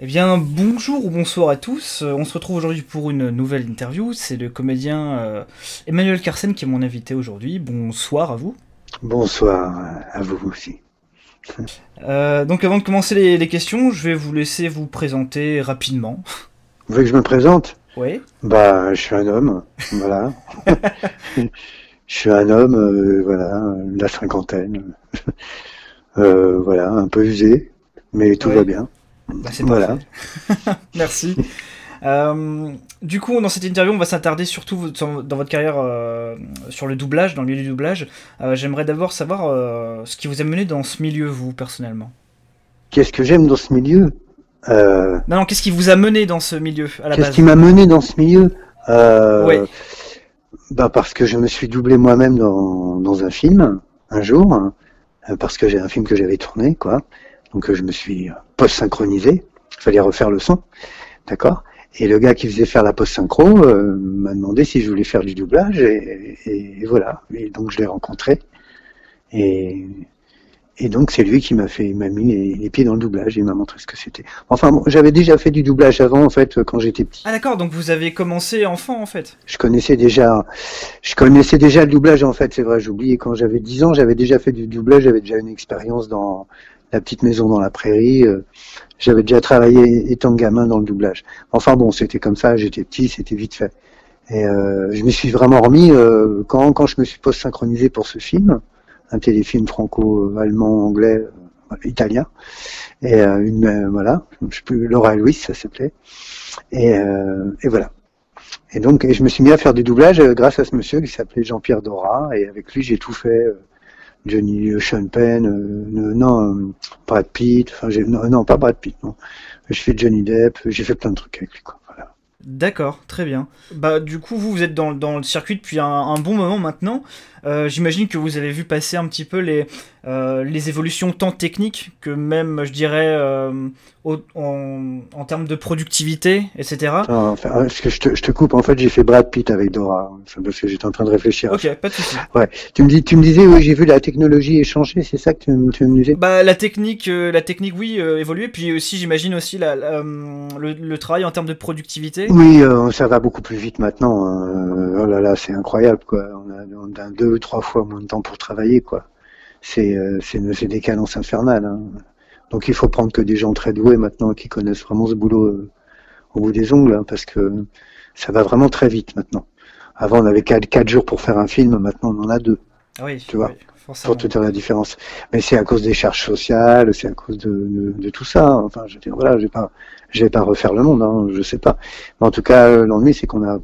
Eh bien, bonjour ou bonsoir à tous. On se retrouve aujourd'hui pour une nouvelle interview. C'est le comédien Emmanuel Carsen qui est mon invité aujourd'hui. Bonsoir à vous. Bonsoir à vous aussi. Donc, avant de commencer les questions, je vais vous laisser vous présenter rapidement. Vous voulez que je me présente? Oui. Bah, je suis un homme, voilà. Je suis un homme, voilà, de la cinquantaine, voilà, un peu usé, mais tout va Oui. bien. Bah, c'est Voilà. parfait. Merci. Du coup, dans cette interview, on va s'attarder surtout dans votre carrière sur le doublage, dans le milieu du doublage. J'aimerais d'abord savoir ce qui vous a mené dans ce milieu, vous, personnellement. Qu'est-ce que j'aime dans ce milieu? Euh, Non, non, qu'est-ce qui vous a mené dans ce milieu, à la Qu'est-ce qui base? m'a mené dans ce milieu? Oui. Bah parce que je me suis doublé moi-même dans un film un jour, hein, parce que j'ai un film que j'avais tourné, quoi. Donc je me suis post-synchronisé. Il fallait refaire le son. D'accord. Et le gars qui faisait faire la post-synchro m'a demandé si je voulais faire du doublage et voilà. Et donc je l'ai rencontré et, et donc c'est lui qui il m'a mis les pieds dans le doublage et il m'a montré ce que c'était. Enfin bon, j'avais déjà fait du doublage avant en fait quand j'étais Ah petit. d'accord, donc vous avez commencé enfant en fait. Je connaissais déjà, je connaissais déjà le doublage en fait, c'est vrai. J'oubliais quand j'avais 10 ans, j'avais déjà fait du doublage, j'avais déjà une expérience dans La petite maison dans la prairie. J'avais déjà travaillé étant gamin dans le doublage. Enfin bon, c'était comme ça, j'étais petit, c'était vite fait. Et je me suis vraiment remis quand je me suis post-synchronisé pour ce film, un téléfilm franco-allemand, anglais, italien, et voilà, je sais plus, Laura et Louis, ça s'appelait. Et voilà. Et donc, je me suis mis à faire du doublage grâce à ce monsieur qui s'appelait Jean-Pierre Dora, et avec lui, j'ai tout fait. Johnny Sean Penn, Brad Pitt, enfin non, pas Brad Pitt, non. Je fais Johnny Depp, j'ai fait plein de trucs avec lui, quoi. Voilà. D'accord, très bien. Bah du coup vous êtes dans le circuit depuis un bon moment maintenant. J'imagine que vous avez vu passer un petit peu les évolutions tant techniques que même je dirais en termes de productivité, etc. Enfin, parce que je te coupe, en fait, j'ai fait Brad Pitt avec Dora, enfin, parce que j'étais en train de réfléchir à Ok, ça. pas de souci. Ouais. Tu me disais, oui, j'ai vu la technologie échanger, c'est ça que tu me disais? Bah la technique oui évoluer, puis aussi j'imagine aussi le travail en termes de productivité. Oui, ça va beaucoup plus vite maintenant, hein. Oh là là, c'est incroyable, quoi. On a deux, trois fois moins de temps pour travailler, quoi. C'est des cadences infernales, hein. Donc il faut prendre que des gens très doués maintenant qui connaissent vraiment ce boulot au bout des ongles, hein, parce que ça va vraiment très vite maintenant. Avant on avait quatre jours pour faire un film, maintenant on en a deux, Ah oui, tu oui, vois, pour forcément. te dire la différence. Mais c'est à cause des charges sociales, c'est à cause de tout ça, hein. Enfin, je veux dire, voilà, je vais pas refaire le monde, hein, je sais pas. Mais en tout cas, l'ennui, c'est qu'on a,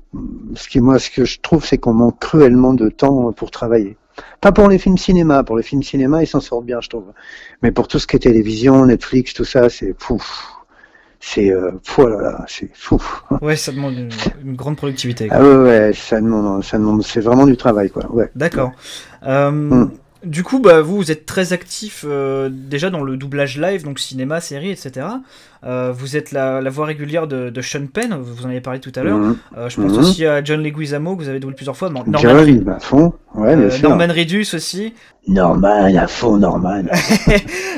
ce que je trouve, c'est qu'on manque cruellement de temps pour travailler. Pas pour les films cinéma. Pour les films cinéma, ils s'en sortent bien, je trouve. Mais pour tout ce qui est télévision, Netflix, tout ça, c'est fou. C'est oh là là, c'est fou. Ouais, ça demande une grande productivité Ah quoi. ouais, ouais, ça demande, c'est vraiment du travail, quoi. Ouais, ouais. D'accord. Euh, Hum. du coup, bah, vous êtes très actif déjà dans le doublage live, donc cinéma, série, etc. Vous êtes la voix régulière de Sean Penn, vous en avez parlé tout à l'heure. Hum. Je pense Hum. aussi à John Leguizamo, que vous avez doublé plusieurs fois. John, à fond. Ouais, bien sûr. Norman Reedus aussi. Norman, à fond, Norman.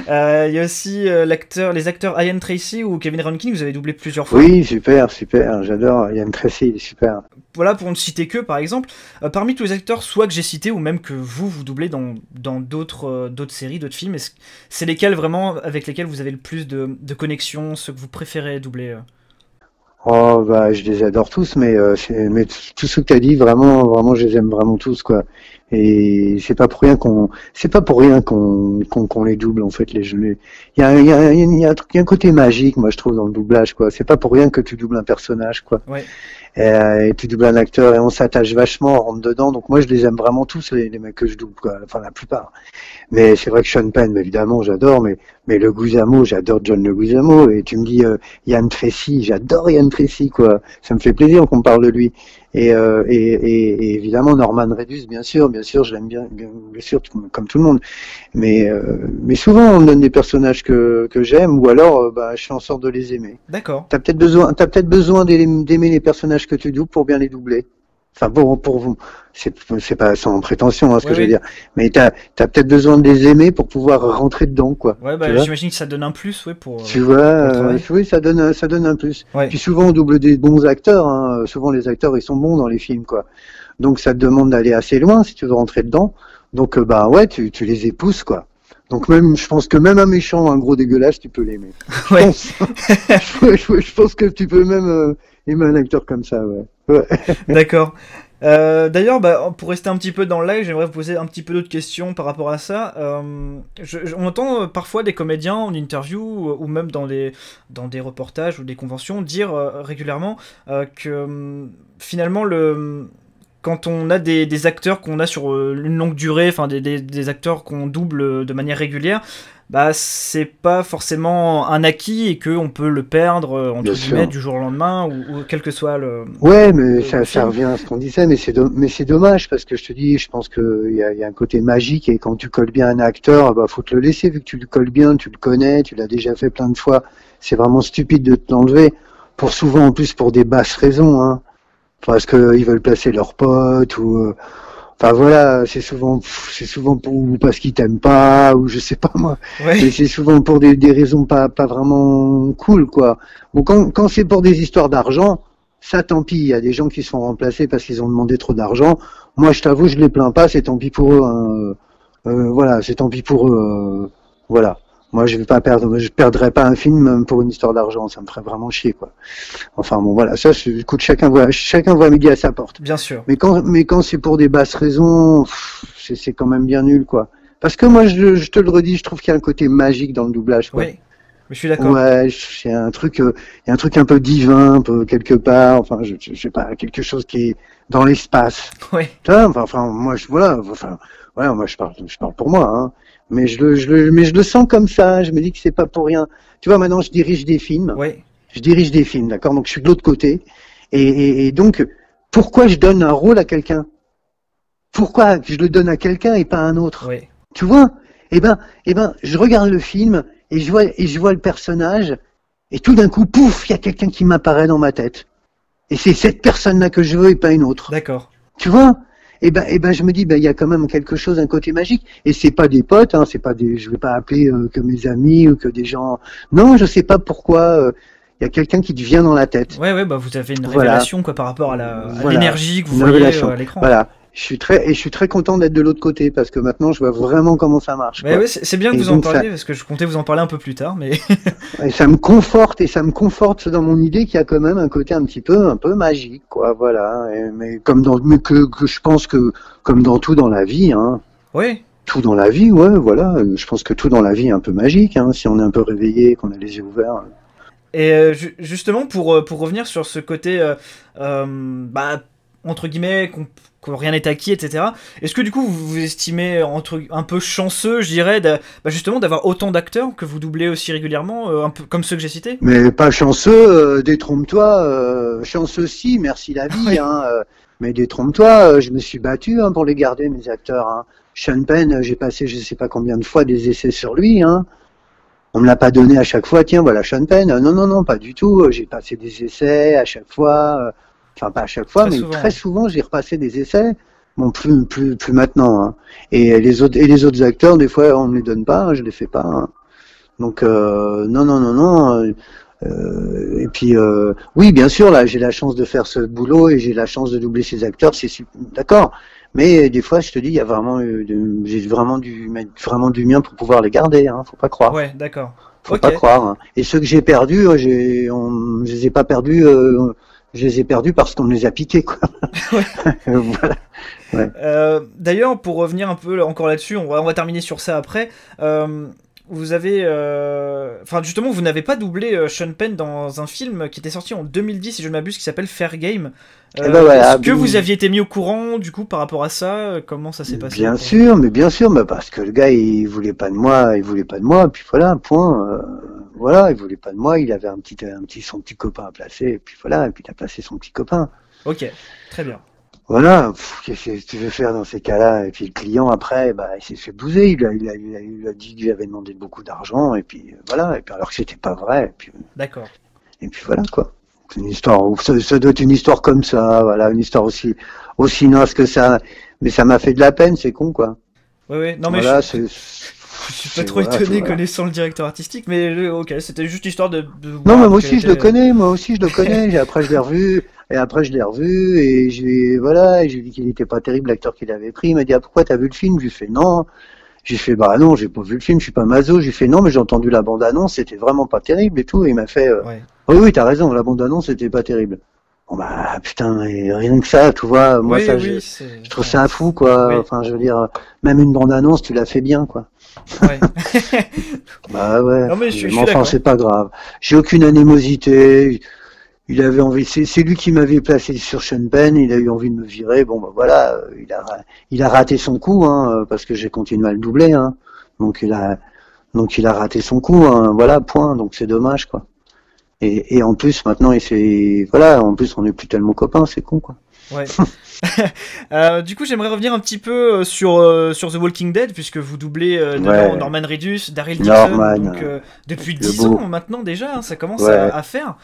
Il y a aussi les acteurs Ian Tracy ou Kevin Rankin, que vous avez doublé plusieurs fois. Oui, super, super. J'adore. Yann Tracy, il est super. Voilà, pour ne citer que, par exemple, parmi tous les acteurs, soit que j'ai cités, ou même que vous doublez dans d'autres séries, d'autres films, c'est lesquels vraiment avec lesquels vous avez le plus de connexion, ceux que vous préférez doubler Oh bah je les adore tous, mais tout ce que t'as dit vraiment je les aime vraiment tous, quoi. Et c'est pas pour rien qu'on les double, en fait, les jeux. Il y a il y a un côté magique, moi, je trouve, dans le doublage, quoi. C'est pas pour rien que tu doubles un personnage, quoi. Ouais, Et tu doubles un acteur et on s'attache vachement, on rentre dedans. Donc moi je les aime vraiment tous, les mecs que je double, quoi. Enfin la plupart. Mais c'est vrai que Sean Penn, évidemment, j'adore, mais le Guzamo, j'adore John Le Guzamo. Et tu me dis Yann Tracy, j'adore Yann Tracy, quoi. Ça me fait plaisir qu'on parle de lui. Et évidemment Norman Reedus, bien sûr, je l'aime bien sûr, comme tout le monde. Mais souvent on me donne des personnages que j'aime, ou alors bah, je fais en sorte de les aimer. d'accord. T'as peut-être besoin d'aimer les personnages que tu doubles pour bien les doubler. Enfin, pour vous, c'est pas sans prétention, hein, ce Ouais, que je veux oui. dire. Mais t'as peut-être besoin de les aimer pour pouvoir rentrer dedans, quoi. Ouais, Tu bah, vois? j'imagine que ça donne un plus, ouais, Tu vois, pour le travail. oui, ça donne un plus. Ouais. Puis souvent, on double des bons acteurs, hein. Souvent, les acteurs, ils sont bons dans les films, quoi. Donc, ça te demande d'aller assez loin si tu veux rentrer dedans. Donc, bah ouais, tu les épouses, quoi. Donc même, je pense que même un méchant, un gros dégueulasse, tu peux l'aimer. Je Ouais. pense. Je pense que tu peux même aimer un acteur comme ça, ouais. Ouais. D'accord. D'ailleurs, bah, pour rester un petit peu dans le live, j'aimerais vous poser un petit peu d'autres questions par rapport à ça. On entend parfois des comédiens en interview ou même dans des reportages ou des conventions dire régulièrement que finalement, quand on a des acteurs qu'on a sur une longue durée, enfin des acteurs qu'on double de manière régulière, bah c'est pas forcément un acquis et qu'on peut le perdre Bien entre guillemets sûr. du jour au lendemain ou quel que soit Ouais, mais le ça film. revient à ce qu'on disait, mais c'est dommage parce que je te dis, je pense qu'il y a un côté magique et quand tu colles bien un acteur, bah faut te le laisser vu que tu le colles bien, tu le connais, tu l'as déjà fait plein de fois. C'est vraiment stupide de te l'enlever pour souvent en plus pour des basses raisons, hein, parce que ils veulent placer leur pote ou enfin voilà, c'est souvent pour parce qu'ils t'aiment pas ou je sais pas moi, Ouais, mais c'est souvent pour des raisons pas vraiment cool quoi. Bon quand c'est pour des histoires d'argent, ça tant pis, il y a des gens qui se font remplacer parce qu'ils ont demandé trop d'argent. Moi je t'avoue, je les plains pas, c'est tant pis pour eux, hein. Voilà, c'est tant pis pour eux, voilà. Moi je vais pas perdre, je perdrais pas un film pour une histoire d'argent, ça me ferait vraiment chier quoi. Enfin bon voilà, ça écoute chacun voit midi à sa porte. bien sûr. Mais quand c'est pour des basses raisons, c'est quand même bien nul, quoi. Parce que moi, je te le redis, je trouve qu'il y a un côté magique dans le doublage, quoi. Oui, mais je suis d'accord. Ouais, il y a un truc un peu divin, un peu quelque part. Enfin, je sais pas, quelque chose qui est dans l'espace. Ouais, Tu vois, moi, voilà, moi, je parle pour moi, hein. Mais je le sens comme ça. Je me dis que c'est pas pour rien. Tu vois, maintenant, je dirige des films. ouais, Je dirige des films, d'accord. Donc, je suis de l'autre côté. Et donc, pourquoi je donne un rôle à quelqu'un? Pourquoi je le donne à quelqu'un et pas à un autre? ouais, Tu vois? Eh ben, je regarde le film et je vois le personnage et tout d'un coup, pouf, il y a quelqu'un qui m'apparaît dans ma tête. Et c'est cette personne-là que je veux et pas une autre. d'accord. Tu vois? Eh ben, je me dis, ben, il y a quand même quelque chose, un côté magique. Et c'est pas des potes, hein, c'est pas des, je vais pas appeler que mes amis ou que des gens. Non, je sais pas pourquoi. Il y a quelqu'un qui te vient dans la tête. Ouais, ouais, bah vous avez une Voilà. révélation quoi par rapport à Voilà, l'énergie que vous une voyez révélation. à l'écran. Voilà, je suis très content d'être de l'autre côté parce que maintenant je vois vraiment comment ça marche, Ouais, quoi. ouais, c'est bien que Et vous en donc ça, parliez parce que je comptais vous en parler un peu plus tard, mais et ça me conforte dans mon idée qu'il y a quand même un côté un peu magique, quoi. Voilà. Mais mais que je pense que comme dans tout dans la vie, hein, ouais. tout dans la vie, ouais, voilà. Je pense que tout dans la vie est un peu magique, hein, si on est un peu réveillé, qu'on a les yeux ouverts. Et justement, pour revenir sur ce côté, bah, entre guillemets, que rien n'est acquis, etc., est-ce que du coup vous vous estimez un peu chanceux, je dirais, bah, justement d'avoir autant d'acteurs que vous doublez aussi régulièrement, un peu comme ceux que j'ai cités? Mais pas chanceux, détrompe-toi, chanceux si, merci la vie, Ouais, hein, mais détrompe-toi, je me suis battu hein, pour les garder, mes acteurs. Hein. Sean Penn, j'ai passé je sais pas combien de fois des essais sur lui. Hein. On me l'a pas donné à chaque fois, tiens, voilà Sean Penn. Non, non, non, pas du tout. J'ai passé des essais à chaque fois, enfin pas à chaque fois, très mais souvent, très ouais. souvent j'ai repassé des essais. Bon, plus maintenant. Hein. Et les autres acteurs, des fois, on me les donne pas, hein, je les fais pas. Hein. Donc non, non, non, non. Et puis oui, bien sûr, là, j'ai la chance de faire ce boulot et j'ai la chance de doubler ces acteurs, d'accord. Mais des fois, je te dis, il y a vraiment, j'ai vraiment dû mettre vraiment du mien pour pouvoir les garder. Hein, faut pas croire. Ouais, d'accord. Faut Ok. pas croire. Hein. Et ceux que j'ai perdus, je les ai pas perdus. Je les ai perdus parce qu'on me les a piqués, quoi. Ouais. Voilà. Ouais. D'ailleurs, pour revenir un peu encore là-dessus, on va terminer sur ça après. Vous avez, enfin justement, vous n'avez pas doublé Sean Penn dans un film qui était sorti en 2010, si je ne m'abuse, qui s'appelle Fair Game. Et ben Est-ce voilà. que vous aviez été mis au courant du coup par rapport à ça? Comment ça s'est passé pour vous? Bien sûr, mais parce que le gars il voulait pas de moi, il voulait pas de moi, puis voilà, point. Voilà, il voulait pas de moi, il avait son petit copain à placer, et puis voilà, et puis il a placé son petit copain. Ok, très bien. Voilà, qu'est-ce que tu veux faire dans ces cas-là? Et puis le client après, bah il s'est fait bouser, il a dit qu'il avait demandé beaucoup d'argent, et puis voilà, et puis alors que c'était pas vrai, D'accord. et puis voilà quoi. C'est une histoire, ça doit être une histoire comme ça, voilà, une histoire aussi naze que ça. Mais ça m'a fait de la peine, c'est con, quoi. Ouais, non mais Voilà, je suis pas trop étonné connaissant le directeur artistique, mais ok, c'était juste histoire de Non, mais voir moi quel aussi je le était... connais, moi aussi je le connais. Après je l'ai revu, et voilà, et j'ai dit qu'il était pas terrible l'acteur qu'il avait pris. Il m'a dit ah pourquoi t'as vu le film? J'ai fait non. J'ai fait bah non, j'ai pas vu le film, je suis pas maso. J'ai fait non, mais j'ai entendu la bande annonce, c'était vraiment pas terrible et tout. Et il m'a fait Ouais. oui oui t'as raison, la bande annonce c'était pas terrible. Bon bah putain, et rien que ça, tu vois, moi Oui, ça oui, je trouve ça fou quoi. oui, Enfin je veux dire, même une bande annonce tu l'as fait bien quoi. ouais. Bah ouais, Non mais je suis mais enfin d'accord. c'est pas grave. J'ai aucune animosité. Il avait envie, c'est lui qui m'avait placé sur Sean Penn, il a eu envie de me virer. Bon bah voilà, il a raté son coup parce que j'ai continué à le doubler Donc il a raté son coup voilà, point. Donc c'est dommage quoi. Et en plus maintenant voilà, en plus on n'est plus tellement copains, c'est con quoi. Ouais. Du coup, j'aimerais revenir un petit peu sur The Walking Dead, puisque vous doublez dedans Ouais, Norman Reedus, Daryl Dixon, Norman, donc depuis le 10 beau, ans maintenant déjà, ça commence ouais, à faire.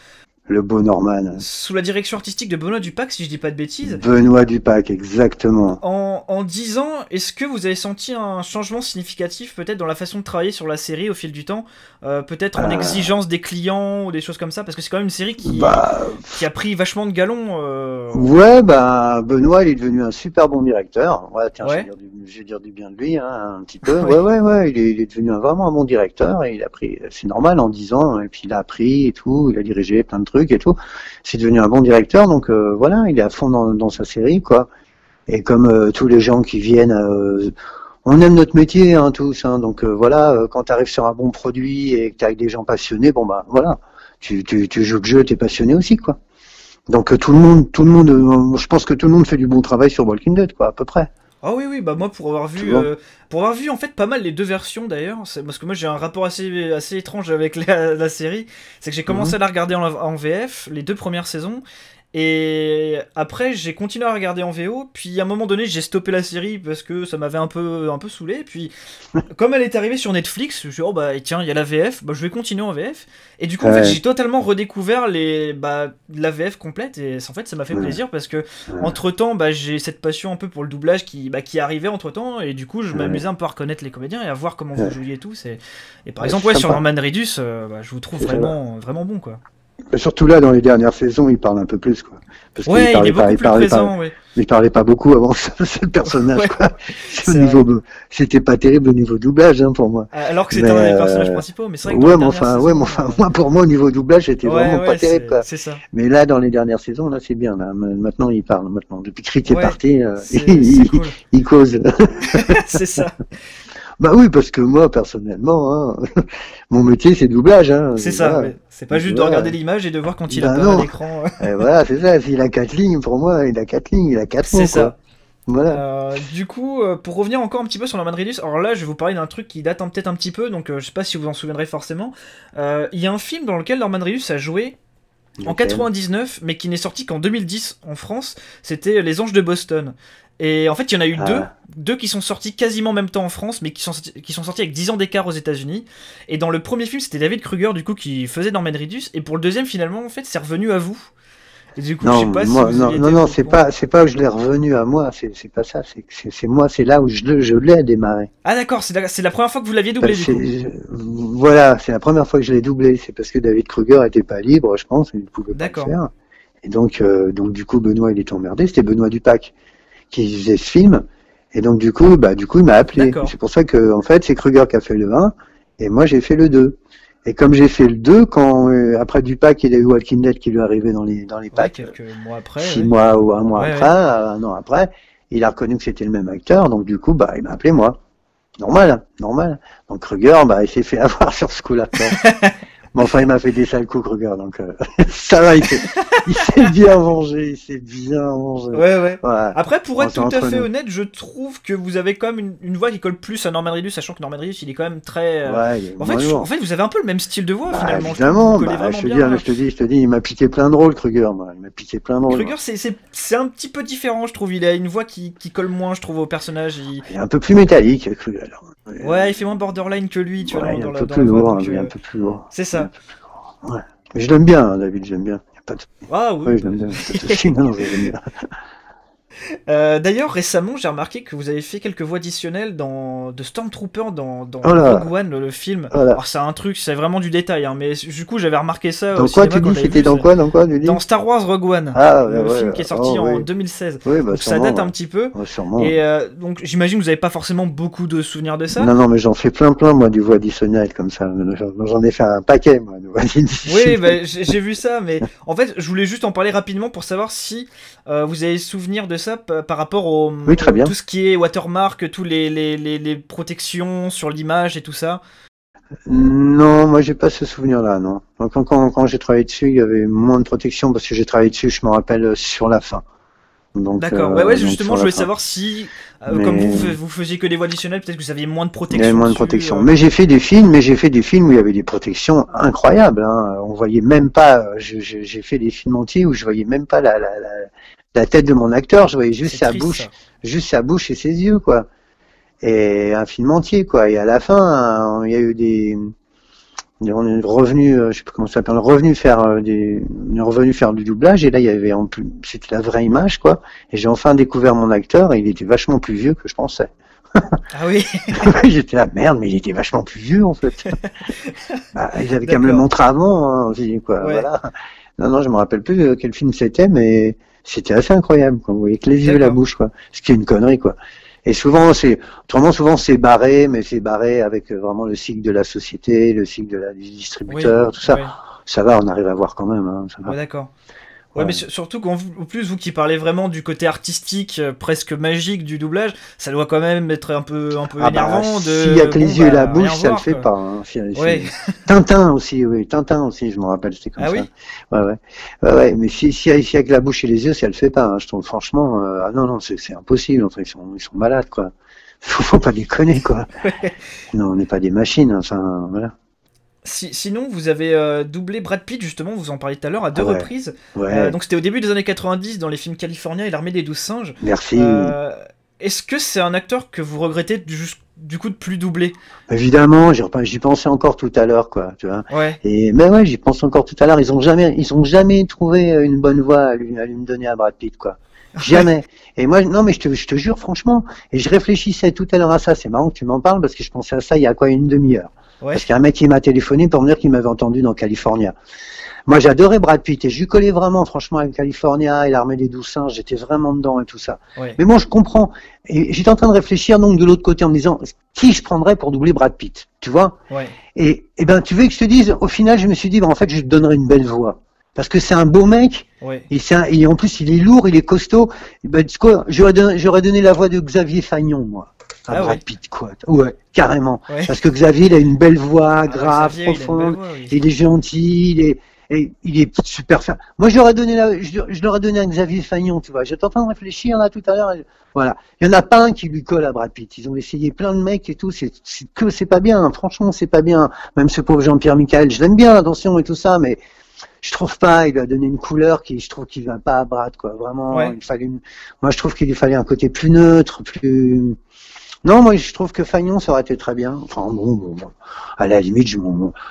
le beau Norman. Sous la direction artistique de Benoît Dupac, si je dis pas de bêtises. Benoît Dupac, exactement. En 10 ans, est-ce que vous avez senti un changement significatif peut-être dans la façon de travailler sur la série au fil du temps, peut-être en exigence des clients ou des choses comme ça, parce que c'est quand même une série Bah, qui a pris vachement de galon. ouais, bah, Benoît, il est devenu un super bon directeur. Ouais, tiens, Ouais. je vais dire du bien de lui, un petit peu. Oui. Ouais, il est devenu vraiment un bon directeur et il a pris, c'est normal, en 10 ans, et puis il a appris et tout, il a dirigé plein de trucs et tout. C'est devenu un bon directeur, donc voilà, il est à fond dans sa série, quoi. Et comme tous les gens qui viennent, on aime notre métier, tous, donc voilà, quand tu arrives sur un bon produit et que tu avec des gens passionnés, bon bah voilà, tu joues le jeu, t'es passionné aussi, quoi. Donc tout le monde, je pense que tout le monde fait du bon travail sur Walking Dead, quoi, à peu près. Ah oui, bah moi Tu vois. pour avoir vu en fait pas mal les deux versions d'ailleurs, parce que moi j'ai un rapport assez étrange avec la série, c'est que j'ai commencé Mhm. à la regarder en VF, les deux premières saisons, et après j'ai continué à regarder en VO, puis à un moment donné j'ai stoppé la série parce que ça m'avait un peu saoulé, puis comme elle est arrivée sur Netflix, je me suis dit, oh bah tiens, il y a la VF, bah je vais continuer en VF, et du coup en fait Ouais, j'ai totalement redécouvert la VF complète, et en fait ça m'a fait ouais, plaisir parce que ouais, entre temps, bah, j'ai cette passion un peu pour le doublage qui est arrivée entre temps, et du coup, je ouais, m'amusais un peu à reconnaître les comédiens et à voir comment vous ouais. jouiez et tout. Et par Ouais, exemple, c'est ouais, sur sympa. Norman Reedus, bah, je vous trouve C'est sympa. vraiment bon, quoi. Surtout là, dans les dernières saisons, il parle un peu plus, quoi. Parce qu'il Ouais, il est parlait pas, beaucoup plus présent, ouais. il parlait pas beaucoup avant, c'est le personnage, Ouais, quoi. c'est vrai. C'était pas terrible au niveau doublage, pour moi. Alors que c'était Mais, un des personnages principaux, mais c'est vrai que dans les dernières saisons, moi, pour moi, au niveau doublage, c'était ouais, vraiment pas ouais, terrible, quoi. c'est ça. Mais là, dans les dernières saisons, là, c'est bien, là. Maintenant, il parle, maintenant. Depuis que Rick est Ouais, parti, c'est cool. il cause. C'est ça, Bah oui, parce que moi, personnellement, mon métier, c'est doublage, c'est ça. voilà. Ouais. C'est pas Donc, juste de voilà. regarder l'image et de voir quand il Ben apparaît à non. l'écran. Et voilà, c'est ça. S'il a 4 lignes, pour moi, il a 4 lignes, il a quatre C'est mots, quoi. ça. Voilà. Du coup, pour revenir encore un petit peu sur Norman Reedus, alors là, je vais vous parler d'un truc qui date peut-être un petit peu, donc je sais pas si vous en souviendrez forcément. Il y a un film dans lequel Norman Reedus a joué en Lequel? 99, mais qui n'est sorti qu'en 2010 en France. C'était Les Anges de Boston. Et en fait, il y en a eu Ah, deux qui sont sortis quasiment en même temps en France, mais qui sont sortis avec 10 ans d'écart aux États-Unis. Et dans le premier film, c'était David Kruger, du coup, qui faisait Norman Reedus. Et pour le deuxième, finalement, en fait, c'est revenu à vous. Et du coup, je non, sais pas si moi, vous y étiez non, au courant. c'est pas où je l'ai revenu à moi, c'est pas ça, c'est moi, c'est là où je l'ai démarré. Ah d'accord, c'est la première fois que vous l'aviez Enfin, doublé, du coup. voilà, c'est la première fois que je l'ai doublé, c'est parce que David Kruger était pas libre, je pense, il ne pouvait pas le D'accord. faire. Et donc du coup, Benoît, il est emmerdé, c'était Benoît Dupac qui faisait ce film. Et donc du coup, il m'a appelé. D'accord. C'est pour ça que, en fait, c'est Kruger qui a fait le 1, et moi, j'ai fait le 2. Et comme j'ai fait le 2, quand, après Dupac, il a eu Walking Dead qui lui est arrivé dans les Ouais, packs, quelques mois après, 6 mois ou un mois ouais, après, ouais. 1 an après, il a reconnu que c'était le même acteur, donc du coup, bah, il m'a appelé moi. Normal, normal. Donc Kruger, bah, il s'est fait avoir sur ce coup-là, quoi. Mais enfin, il m'a fait des sales coups, Kruger, donc ça va, il s'est bien vengé, il s'est bien vengé. Ouais, ouais. Voilà. Après, pour Bon, être c'est tout à entre fait nous. honnête, je trouve que vous avez quand même une voix qui colle plus à Norman Reedus, sachant que Norman Reedus, il est quand même très... Ouais, il est En fait, moins en lourd. fait, vous avez un peu le même style de voix, Bah, finalement. Je trouve que vous évidemment, collez bah, vraiment bien. je te dis, il m'a piqué plein de rôles, Kruger, moi. Il m'a piqué plein de rôles, Kruger, moi. c'est un petit peu différent, je trouve. Il a une voix qui colle moins, je trouve, au personnage. Il est un peu plus métallique, Kruger, alors. Ouais, il fait moins borderline que lui, tu vois, Ouais, il est un peu dans la plus voix. lourd, Donc, il est un peu plus lourd. c'est Il est un ça. peu plus lourd. Ouais. Mais je l'aime bien, David, j'aime bien. Y a Pas de... Ah oui. Oui, je l'aime bien. Pas de souci, non, non, j'aime bien. D'ailleurs, récemment, j'ai remarqué que vous avez fait quelques voix additionnelles de Stormtrooper dans Oh Rogue là, One, le film. voilà. Alors, c'est un truc, c'est vraiment du détail, hein, mais du coup, j'avais remarqué ça au Dans quoi cinéma tu quand dis? je l'avais C'était vu. dans quoi, tu Dans dis? Star Wars Rogue One, Ah, ouais, le ouais, film qui est sorti oh, en oui. 2016. Oui, bah, Donc, ça sûrement, date ouais. un petit peu. Ouais, sûrement, ouais. Et donc, j'imagine que vous n'avez pas forcément beaucoup de souvenirs de ça. Non, non, mais j'en fais plein, moi, du voix additionnel, comme ça. J'en ai fait un paquet, moi, de voix Oui, additionnelles. bah, j'ai vu ça, mais en fait, je voulais juste en parler rapidement pour savoir si vous avez souvenir de ça par rapport Oui, très bien. tout ce qui est watermark, tous les protections sur l'image et tout ça. Non, moi j'ai pas ce souvenir-là, non. Quand j'ai travaillé dessus, il y avait moins de protection parce que j'ai travaillé dessus, je me rappelle, sur la fin. D'accord. Ouais, ouais, Donc justement, sur je la voulais fin. savoir si, comme Mais vous faisiez que des voix additionnelles, peut-être que vous aviez moins de il y avait protection moins de dessus. protection. Mais j'ai fait des films où il y avait des protections incroyables, hein. On voyait même pas. J'ai fait des films entiers où je voyais même pas la tête de mon acteur. Je voyais C'est triste, ça. juste sa bouche et ses yeux, quoi. Et un film entier, quoi. Et à la fin, il y a eu des on est revenu, je sais pas comment ça s'appelle, on est revenu faire du doublage et là il y avait en plus, c'était la vraie image quoi. Et j'ai enfin découvert mon acteur et il était vachement plus vieux que je pensais. Ah oui, J'étais là merde, mais il était vachement plus vieux en fait. Bah, ils avaient qu'à me le d'accord. montrer avant, hein, j'ai dit quoi, Ouais, voilà. Non non, je me rappelle plus quel film c'était, mais c'était assez incroyable quoi. Vous voyez que les yeux et la d'accord. bouche quoi, ce qui est une connerie quoi. Et souvent c'est barré, mais c'est barré avec vraiment le cycle de la société, le cycle du Oui, distributeur, tout ça. ouais, Ça va, on arrive à voir quand même, hein, ça ouais, va. d'accord. Ouais, mais Ouais. surtout qu'en plus, vous qui parlez vraiment du côté artistique, presque magique du doublage, ça doit quand même être un peu Ah bah, énervant s'il y a de, que bon, les yeux et la bah, rien bouche, ça le voir, fait quoi. pas. Hein. Ouais. Tintin aussi, oui, Tintin aussi, je me rappelle, c'était comme Ah ça. oui? Ouais, ouais, ouais, ouais. Mais s'il y a que la bouche et les yeux, ça le fait pas. Hein. Je trouve franchement, ah non, non, c'est impossible. Enfin, ils sont malades, quoi. Faut pas déconner, quoi. Non, on n'est pas des machines. Enfin, voilà. Sinon, vous avez doublé Brad Pitt, justement, vous en parliez tout à l'heure, à deux Ah ouais, reprises. ouais. Donc c'était au début des années 90 dans les films California et l'Armée des Douze Singes. Merci. Euh, Est-ce que c'est un acteur que vous regrettez du coup de plus doubler? Évidemment, j'y pensais encore tout à l'heure, quoi, tu vois. Ouais. Et mais ouais, j'y pense encore tout à l'heure. Ils ont jamais trouvé une bonne voix à lui me donner à Brad Pitt, quoi. Ouais. Jamais. Et moi, non, mais je te jure, franchement. Et je réfléchissais tout à l'heure à ça. C'est marrant que tu m'en parles parce que je pensais à ça il y a quoi, une demi-heure. Ouais. Parce qu'il y a un mec qui m'a téléphoné pour me dire qu'il m'avait entendu dans California. Moi, j'adorais Brad Pitt et je lui collais vraiment, franchement, avec California et l'Armée des Douze Singes. J'étais vraiment dedans et tout ça. Ouais. Mais bon, je comprends. Et j'étais en train de réfléchir donc de l'autre côté en me disant qui je prendrais pour doubler Brad Pitt, tu vois. Ouais. Et ben, tu veux que je te dise, au final, je me suis dit, ben, en fait, je te donnerais une belle voix. Parce que c'est un beau mec, Ouais. et en plus, il est lourd, il est costaud. Et ben, tu sais quoi, j'aurais donné la voix de Xavier Fagnon, moi, à Ah Brad ouais. Pitt, quoi. Ouais, carrément. Ouais. Parce que Xavier, il a une belle voix, Ah, grave, Xavier, il a une belle profonde, voix, oui. il est gentil, et il est super fin. Moi, je l'aurais donné à Xavier Fagnon, tu vois. J'étais en train de réfléchir, là, tout à l'heure. Voilà. Il y en a pas un qui lui colle à Brad Pitt. Ils ont essayé plein de mecs et tout. C'est pas bien. Franchement, c'est pas bien. Même ce pauvre Jean-Pierre Michael, je l'aime bien, attention et tout ça, mais je trouve pas, il a donné une couleur je trouve qu'il va pas à Brad, quoi. Vraiment, Ouais. moi, je trouve qu'il lui fallait un côté plus neutre, plus, non, moi, je trouve que Fagnon, ça aurait été très bien. Enfin, bon. À la limite,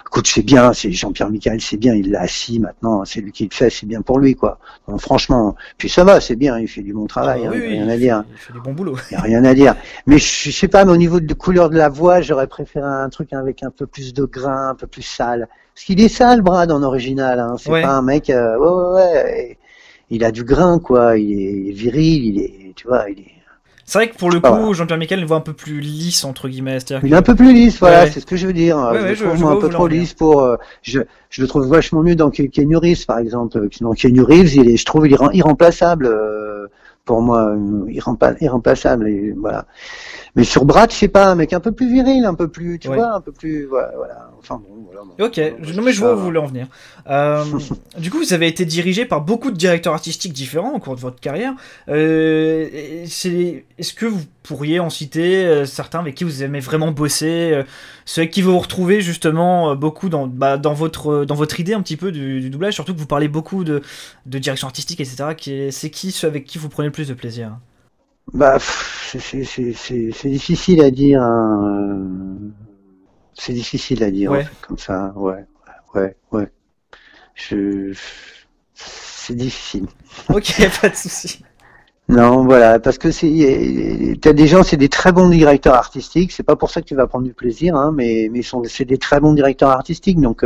écoute, c'est bien, c'est Jean-Pierre Michael, c'est bien, il l'a assis maintenant, c'est lui qui le fait, c'est bien pour lui, quoi. Bon, franchement, puis ça va, c'est bien, il fait du bon Ah travail, bah hein, oui, il y a oui, rien à dire. il fait du bon boulot. Il y a rien à dire. Mais je sais pas, mais au niveau de couleur de la voix, j'aurais préféré un truc avec un peu plus de grain, un peu plus sale. Parce qu'il est sale, Brad, en original, hein. C'est pas Ouais. un mec, ouais. Il a du grain, quoi. Il est viril, tu vois, il est, C'est vrai que pour le ah, voilà. coup, Jean-Pierre Michael le voit un peu plus lisse, entre guillemets. C'est-à-dire Il est que. un peu plus lisse, Ouais, voilà, ouais. c'est ce que je veux dire. Ouais, Je le ouais, trouve je moi un vois où peu vous voulez en trop venir. lisse pour. Je le trouve vachement mieux dans Keanu Reeves, par exemple. Dans Keanu Reeves, je trouve il est irremplaçable. Pour moi, irremplaçable. Et voilà. Mais sur Brad, je sais pas, un mec un peu plus viril, un peu plus, tu Ouais. vois, un peu plus, voilà. Enfin bon, voilà. Ok, Moi, je non dis mais je vois où ça. vous voulez en venir. Euh, du coup, vous avez été dirigé par beaucoup de directeurs artistiques différents au cours de votre carrière. Est-ce que vous pourriez en citer certains avec qui vous aimez vraiment bosser, ceux avec qui vous vous retrouvez justement beaucoup dans votre idée un petit peu du doublage, surtout que vous parlez beaucoup de direction artistique, etc. C'est qui ceux avec qui vous prenez le plus de plaisir? Bah, c'est difficile à dire. Hein. C'est difficile à dire en Ouais, fait, comme ça. Ouais. Je c'est difficile. Ok, pas de souci. Non, voilà, parce que t'as des gens, c'est des très bons directeurs artistiques. C'est pas pour ça que tu vas prendre du plaisir, hein, mais c'est des très bons directeurs artistiques. Donc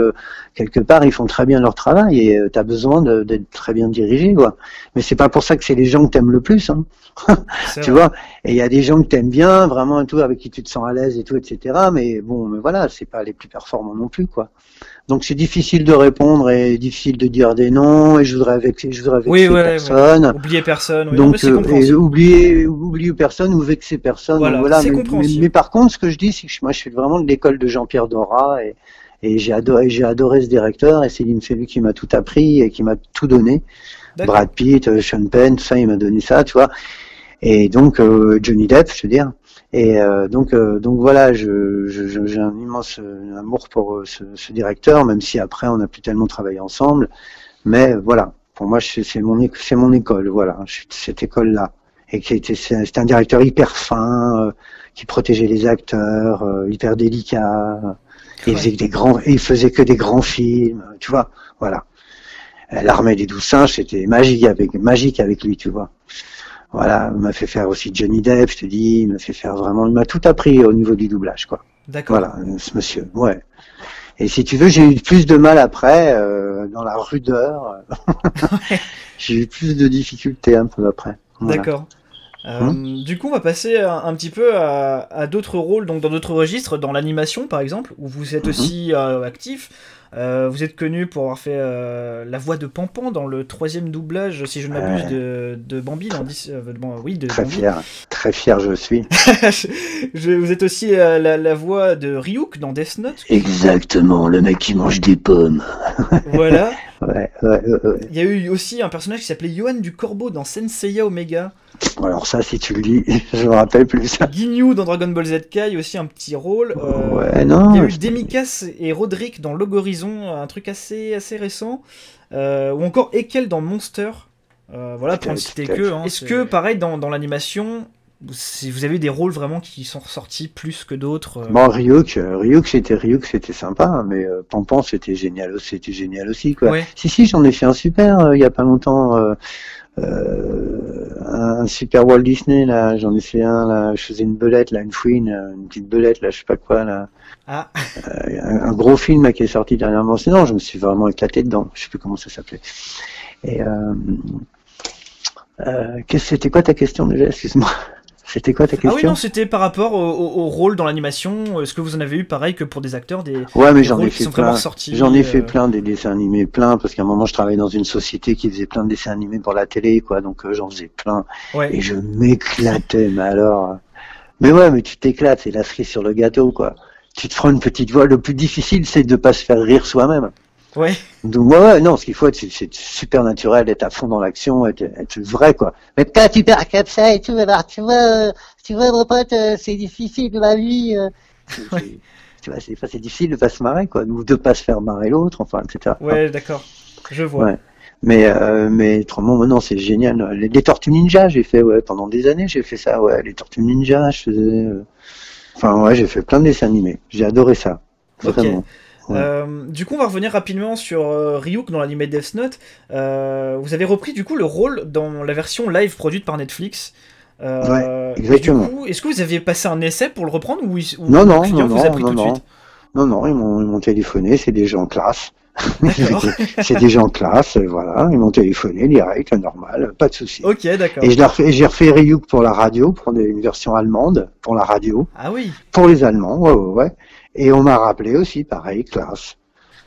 quelque part, ils font très bien leur travail et t'as besoin d'être très bien dirigé, quoi. Mais c'est pas pour ça que c'est les gens que t'aimes le plus, hein. Tu vois. Et il y a des gens que t'aimes bien, vraiment et tout, avec qui tu te sens à l'aise et tout, etc. Mais bon, mais voilà, c'est pas les plus performants non plus, quoi. Donc c'est difficile de répondre et difficile de dire des noms et je voudrais vexer personne. Ouais. Oublier personne. Oui, Donc et oublier personne ou vexer personne. Voilà, Donc, voilà. c'est compréhensible. Mais par contre, ce que je dis, c'est que moi je suis vraiment de l'école de Jean-Pierre Dora et j'ai adoré ce directeur et c'est lui qui m'a tout appris et qui m'a tout donné. Brad Pitt, Sean Penn, tout ça, il m'a donné ça, tu vois. Et donc Johnny Depp, je veux dire. Et donc voilà, j'ai un immense amour pour ce directeur, même si après on n'a plus tellement travaillé ensemble. Mais voilà, pour moi c'est mon école, voilà, je suis de cette école-là. Et c'est un directeur hyper fin, qui protégeait les acteurs, hyper délicat. Il faisait que des grands films, tu vois. Voilà. L'Armée des 12 singes, c'était magique avec lui, tu vois. Voilà, il m'a fait faire aussi Johnny Depp, je te dis, il m'a tout appris au niveau du doublage, quoi. D'accord. Voilà, ce monsieur, ouais. Et si tu veux, j'ai eu plus de mal après, dans la rudeur. J'ai eu plus de difficultés un peu après. Voilà. D'accord. Du coup, on va passer un petit peu à d'autres rôles, donc dans d'autres registres, dans l'animation par exemple, où vous êtes aussi actif. Vous êtes connu pour avoir fait la voix de Pampan dans le 3e doublage, si je ne m'abuse, de Bambi. De très Bambi. Très fier je suis. Vous êtes aussi la voix de Ryuk dans Death Note. Exactement, le mec qui mange des pommes. Voilà. Ouais. Il y a eu aussi un personnage qui s'appelait Yohan du Corbeau dans Senseiya Omega. Alors ça, si tu le dis, je me rappelle plus ça. Ginyu dans Dragon Ball Z Kai, aussi un petit rôle. Non. Il y a eu Demikas et Roderick dans Log Horizon, un truc assez récent. Ou encore Ekel dans Monster. Voilà, pour ne citer que. Hein, est-ce que, pareil, dans l'animation, vous avez eu des rôles vraiment qui sont ressortis plus que d'autres Bon, Ryuk, c'était sympa, hein, mais Pampan, c'était génial aussi, quoi. Ouais. Si, j'en ai fait un super, il y a pas longtemps. Un super Walt Disney là, j'en ai fait un là, je faisais une belette là, une fouine, une petite belette là, je sais pas quoi là. Ah. Un gros film là, qui est sorti dernièrement. Sinon, je me suis vraiment éclaté dedans. Je sais plus comment ça s'appelait. Et c'était quoi ta question déjà? Excuse-moi. C'était quoi ta question? Ah oui, non, c'était par rapport au rôle dans l'animation. Est-ce que vous en avez eu pareil que pour des acteurs, ouais, mais j'en ai fait plein. Sortis, j'en ai fait plein des dessins animés, plein, parce qu'à un moment je travaillais dans une société qui faisait plein de dessins animés pour la télé, quoi. Donc j'en faisais plein. Ouais. Et je m'éclatais, mais alors. Mais ouais, mais tu t'éclates, c'est la cerise sur le gâteau, quoi. Tu te prends une petite voix. Le plus difficile, c'est de pas se faire rire soi-même. Ouais. Donc ouais, non, ce qu'il faut, c'est super naturel, d'être à fond dans l'action, être vrai, quoi. Mais quand tu perds comme ça et tout, alors tu vois, mon pote, c'est difficile la vie. Ouais. Tu vois, c'est difficile de pas se marrer, quoi, ou de pas se faire marrer l'autre, enfin, etc. Ouais, d'accord. Je vois. Ouais. Mais autrement, non, c'est génial. Les Tortues Ninja, j'ai fait, ouais, pendant des années, j'ai fait ça, ouais, les Tortues Ninja, je faisais. Enfin, ouais, j'ai fait plein de dessins animés. J'ai adoré ça, vraiment. Okay. Ouais. Du coup, on va revenir rapidement sur Ryuk dans l'anime Death Note. Vous avez repris du coup le rôle dans la version live produite par Netflix. Ouais, exactement. Du coup, est-ce que vous aviez passé un essai pour le reprendre ou non, vous a pris tout de suite? Non, ils m'ont téléphoné, c'est des gens en classe. C'est des gens en classe, voilà, ils m'ont téléphoné direct, normal, pas de souci. Ok, d'accord. Et j'ai refait Ryuk pour la radio, pour une version allemande, pour la radio. Ah oui. Pour les Allemands, ouais. Et on m'a rappelé aussi, pareil, classe.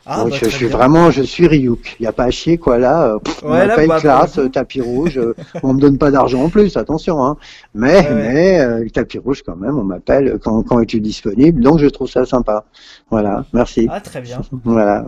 Ah, donc je suis Ryuk. Il n'y a pas à chier, quoi, là. On m'appelle classe, tapis rouge. On me donne pas d'argent en plus, attention, hein. Mais tapis rouge, quand même, on m'appelle quand es-tu disponible. Donc je trouve ça sympa. Voilà, merci. Ah, très bien. Voilà.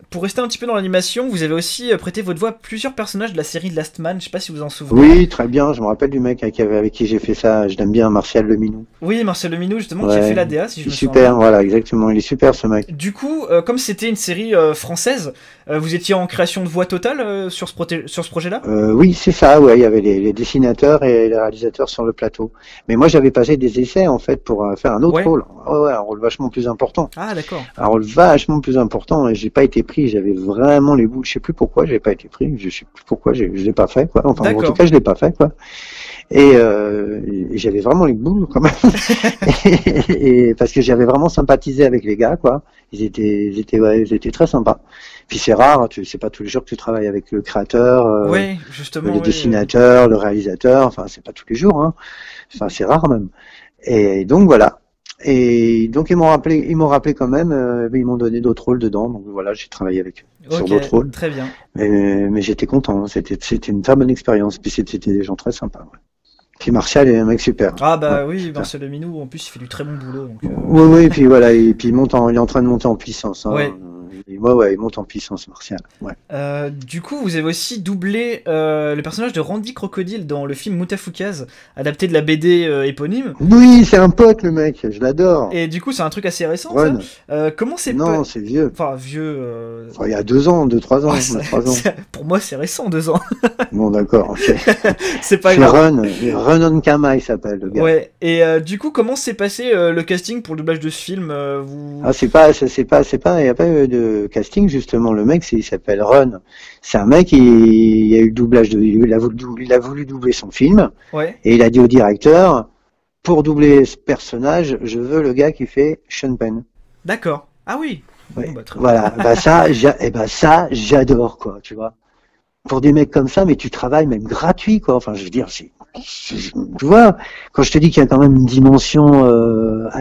Pour rester un petit peu dans l'animation, vous avez aussi prêté votre voix à plusieurs personnages de la série Last Man, je sais pas si vous en souvenez. Oui, très bien, je me rappelle du mec avec qui j'ai fait ça, je l'aime bien, Martial Leminou. Oui, Martial Leminou, justement, qui a fait la DA, si je me souviens. Super, voilà, exactement, il est super ce mec. Du coup, comme c'était une série française, vous étiez en création de voix totale sur ce projet-là? Oui, c'est ça, ouais, il y avait les dessinateurs et les réalisateurs sur le plateau. Mais moi, j'avais passé des essais, en fait, pour faire un autre rôle. Ouais, un rôle vachement plus important. Ah, d'accord. Un rôle vachement plus important, et j'ai pas été pris pris, j'avais vraiment les boules. Je sais plus pourquoi j'ai pas été pris. Je sais plus pourquoi je l'ai pas fait, quoi. Enfin, en tout D'accord. cas, je l'ai pas fait, quoi. Et j'avais vraiment les boules, quand même. Et parce que j'avais vraiment sympathisé avec les gars, quoi. Ouais, ils étaient très sympas. Puis c'est rare, c'est pas tous les jours que tu travailles avec le créateur, Ouais, justement, le ouais. dessinateur, le réalisateur. Enfin, c'est pas tous les jours, hein. Enfin, c'est rare même. Et donc voilà. Et donc ils m'ont rappelé quand même. Ils m'ont donné d'autres rôles dedans. Donc voilà, j'ai travaillé avec eux sur Ok, d'autres rôles. très bien. Mais j'étais content. C'était une très bonne expérience. Puis c'était des gens très sympas. Ouais. Puis Martial est un mec super. Ah bah Ouais, oui, super. Marcel Leminou, en plus il fait du très bon boulot. Donc, Oui, oui, et puis voilà, et puis il est en train de monter en puissance. Hein. ouais. Ouais, il monte en puissance, Martial. Ouais. Du coup, vous avez aussi doublé le personnage de Randy Crocodile dans le film Moutafoukaz, adapté de la BD éponyme. Oui, c'est un pote, le mec, je l'adore. Et du coup, c'est un truc assez récent, Ron. ça. Comment c'est Non, pas... c'est vieux. Enfin, vieux... Enfin, il y a 2 ans, 3 ans, ouais, ça- 3 ans. Pour moi, c'est récent, 2 ans. Bon, d'accord, ok. C'est pas C'est grave. Ron Onkama, il s'appelle, le gars. Ouais, et du coup, comment s'est passé le casting pour le doublage de ce film vous... Ah, il n'y a pas eu de casting, justement. Le mec, il s'appelle Ron. C'est un mec, il a eu le doublage il a voulu doubler son film, Ouais, et il a dit au directeur, pour doubler ce personnage, je veux le gars qui fait Sean Penn. d'accord. Ah oui. Ouais. Bon, bah, très bien. Voilà. Ça, j'adore, quoi, tu vois. Pour des mecs comme ça, mais tu travailles même gratuit, quoi. Enfin, je veux dire, tu vois, quand je te dis qu'il y a quand même une dimension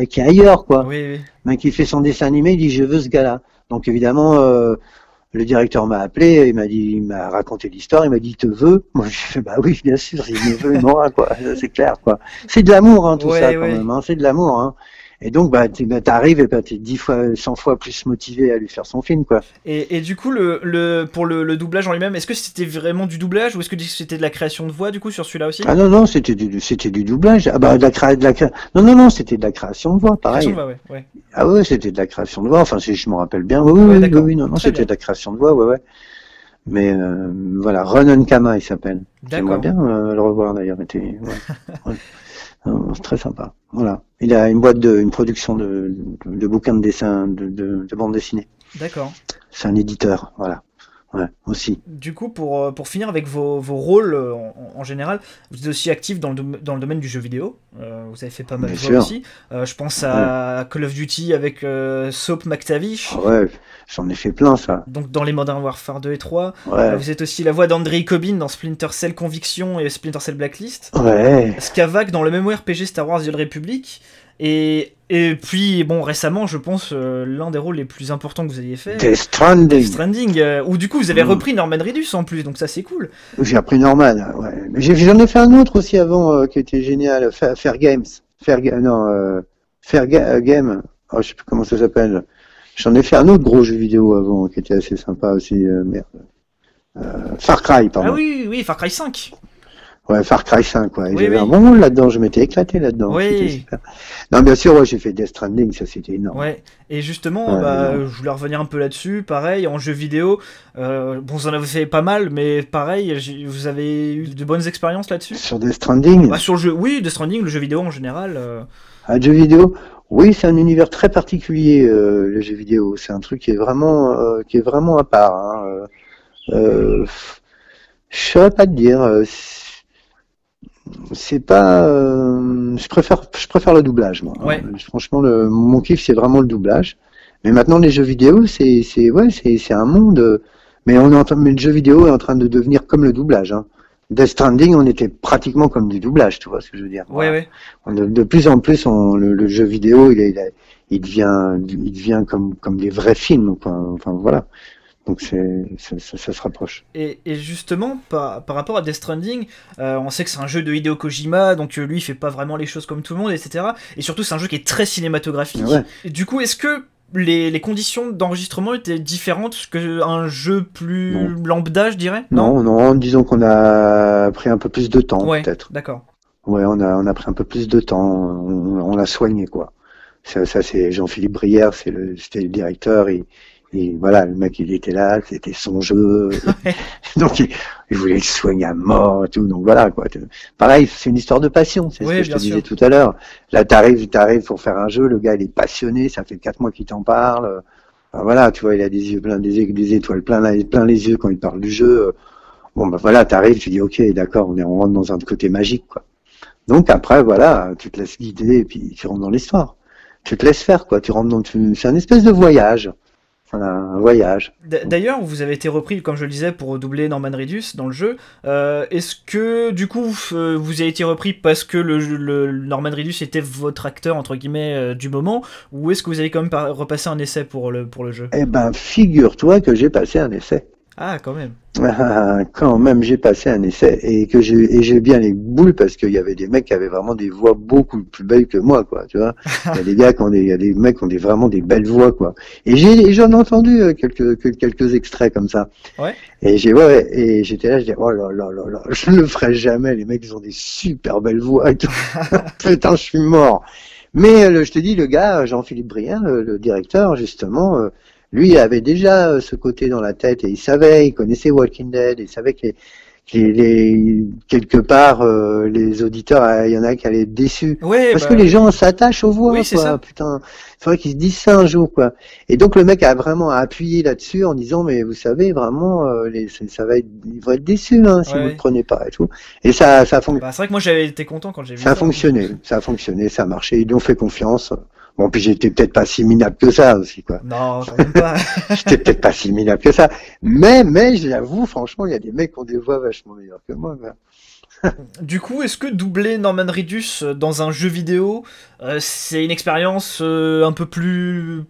qui est ailleurs, quoi. Oui, oui. Le mec qui fait son dessin animé, il dit je veux ce gars-là. Donc évidemment, le directeur m'a appelé, il m'a raconté l'histoire, il m'a dit il te veut. Moi j'ai fait bah oui, bien sûr, il me veut, il m'aura, quoi. C'est clair, quoi. C'est de l'amour, hein, tout Ouais, ça, quand ouais. même. Hein. C'est de l'amour, hein. Et donc t'arrives et t'es 10 fois, 100 fois plus motivé à lui faire son film, quoi. Et du coup, pour le doublage en lui-même, est-ce que c'était vraiment du doublage ou est-ce que c'était de la création de voix du coup sur celui-là aussi? Ah non, non, c'était du doublage. Ah bah non, non, non, c'était de la création de voix, Création pareil. de voix, ouais. Ouais, Ah ouais, c'était de la création de voix. Enfin, si je me rappelle bien. Oui, ouais oui, oui, d'accord. oui, non, non, Très c'était bien. de la création de voix, ouais, ouais. Mais voilà, Ronan Kama, il s'appelle. J'aimerais D'accord. bien le revoir d'ailleurs. Ouais. C'est très sympa. Voilà. Il a une production de bouquins de dessin, de bande dessinée. D'accord. C'est un éditeur, voilà. Ouais, aussi. Du coup, pour finir avec vos rôles en général, vous êtes aussi actif dans le domaine du jeu vidéo. Vous avez fait pas mal Bien de voix sûr. aussi. Je pense Ouais. à Call of Duty avec Soap McTavish. Ah ouais, j'en ai fait plein, ça. Donc dans les Modern Warfare 2 et 3. Ouais. Vous êtes aussi la voix d'Andrei Kobin dans Splinter Cell Conviction et Splinter Cell Blacklist. Ouais. Skavak dans le MMORPG Star Wars The Old Republic. Et puis, bon, récemment, je pense, l'un des rôles les plus importants que vous ayez fait, Death Stranding. Death Stranding, où du coup vous avez repris Norman Reedus en plus, donc ça c'est cool. J'ai appris Norman, ouais. Mais j'en ai fait un autre aussi avant qui était génial, Fair Games. Game. Oh, je sais plus comment ça s'appelle. J'en ai fait un autre gros jeu vidéo avant qui était assez sympa aussi. Merde. Far Cry, Ah pardon. oui, oui, Far Cry 5. Ouais, Far Cry 5, ouais. Oui, J'avais oui. un bon rôle là-dedans, je m'étais éclaté là-dedans. Oui. C'était super. Non, bien sûr, ouais, j'ai fait Death Stranding, ça c'était énorme. Ouais, et justement, Ouais, bah, énorme. je voulais revenir un peu là-dessus, pareil, en jeu vidéo, bon, vous en avez fait pas mal, mais pareil, vous avez eu de bonnes expériences là-dessus? Sur Death Stranding, Bah, sur le jeu, oui, Death Stranding, le jeu vidéo en général. un jeu vidéo, oui, c'est un univers très particulier, le jeu vidéo. C'est un truc qui est vraiment à part. Hein. Je saurais pas te dire. C'est pas. Je préfère le doublage, moi. Ouais. Franchement, mon kiff, c'est vraiment le doublage. Mais maintenant, les jeux vidéo, c'est un monde. Mais mais le jeu vidéo est en train de devenir comme le doublage. Hein. Death Stranding, on était pratiquement comme du doublage, tu vois ce que je veux dire. Ouais, Voilà. ouais. De plus en plus, le jeu vidéo, il devient comme des vrais films, quoi. Enfin voilà. Donc ça se rapproche. Et justement, par rapport à Death Stranding, on sait que c'est un jeu de Hideo Kojima, donc lui il fait pas vraiment les choses comme tout le monde, etc. Et surtout, c'est un jeu qui est très cinématographique. Ouais. Et du coup, est-ce que les conditions d'enregistrement étaient différentes qu'un jeu plus lambda, je dirais? Non, non, disons qu'on a pris un peu plus de temps, Ouais, peut-être. d'accord. Ouais, on a pris un peu plus de temps, on l'a soigné, quoi. Ça c'est Jean-Philippe Brière, c'était le directeur, et voilà, le mec il était là, c'était son jeu, donc il voulait le soigner à mort et tout, donc voilà, quoi. Pareil, c'est une histoire de passion, c'est ce Oui, que je bien te disais sûr. tout à l'heure. Là, t'arrives pour faire un jeu, le gars il est passionné, ça fait 4 mois qu'il t'en parle, Enfin, voilà, tu vois, il a des yeux pleins, des étoiles plein les yeux quand il parle du jeu. Bon, bah voilà, t'arrives, tu dis, ok, d'accord, on rentre dans un côté magique, quoi. Donc après, voilà, tu te laisses guider et puis tu rentres dans l'histoire. Tu te laisses faire, quoi. Tu rentres c'est un espèce de voyage. Voilà, un voyage. D'ailleurs, vous avez été repris, comme je le disais, pour doubler Norman Reedus dans le jeu. Est-ce que, du coup, vous avez été repris parce que le Norman Reedus était votre acteur, entre guillemets, du moment, ou est-ce que vous avez quand même repassé un essai pour le jeu? Eh ben, figure-toi que j'ai passé un essai. Ah, quand même. Ah, quand même, j'ai passé un essai et j'ai bien les boules parce qu'il y avait des mecs qui avaient vraiment des voix beaucoup plus belles que moi, quoi. Tu vois, il y a des gars il y a des mecs qui ont vraiment des belles voix, quoi. Et j'en ai entendu quelques extraits comme ça. Ouais. Ouais, et j'étais là, je dis oh là là là là, je ne le ferai jamais. Les mecs, ils ont des super belles voix et tout. Putain, je suis mort. Mais je te dis, le gars, Jean-Philippe Brien, le directeur, justement. Lui, il avait déjà ce côté dans la tête et il connaissait Walking Dead, il savait que quelque part, les auditeurs, il y en a qui allaient être déçus. Ouais, Parce que les gens s'attachent aux voix, oui, c'est quoi. ça. Putain, il faudrait qu'ils se disent ça un jour, quoi. Et donc le mec a vraiment appuyé là-dessus en disant, mais vous savez, vraiment, ils vont être déçus, hein, si vous ne le prenez pas et tout. Et ça a fonctionné. Bah, c'est vrai que moi j'avais été content quand j'ai vu Ça a fonctionné, ça a marché, ils lui ont fait confiance. Bon, puis j'étais peut-être pas si minable que ça aussi, quoi. Non, quand même pas. J'étais peut-être pas si minable que ça. Mais j'avoue, franchement, il y a des mecs qui ont des voix vachement meilleures que moi, quoi. Du coup, est-ce que doubler Norman Reedus dans un jeu vidéo, c'est une expérience un peu plus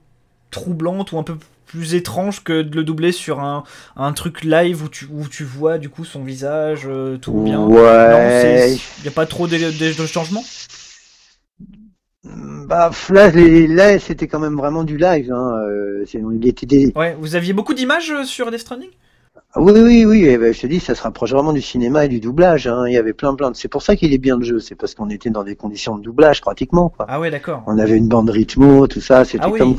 troublante ou un peu plus étrange que de le doubler sur un truc live où tu vois du coup son visage, tout bien? Ouais. Non, y a pas trop de changements? Bah là c'était quand même vraiment du live. Hein. Il était Ouais, vous aviez beaucoup d'images sur Death Stranding? Oui. Et ben, je te dis, ça se rapproche vraiment du cinéma et du doublage. Hein. Il y avait plein. C'est pour ça qu'il est bien le jeu. C'est parce qu'on était dans des conditions de doublage pratiquement, quoi. Ah ouais, d'accord. On avait une bande rythmo, tout ça. C'était oui.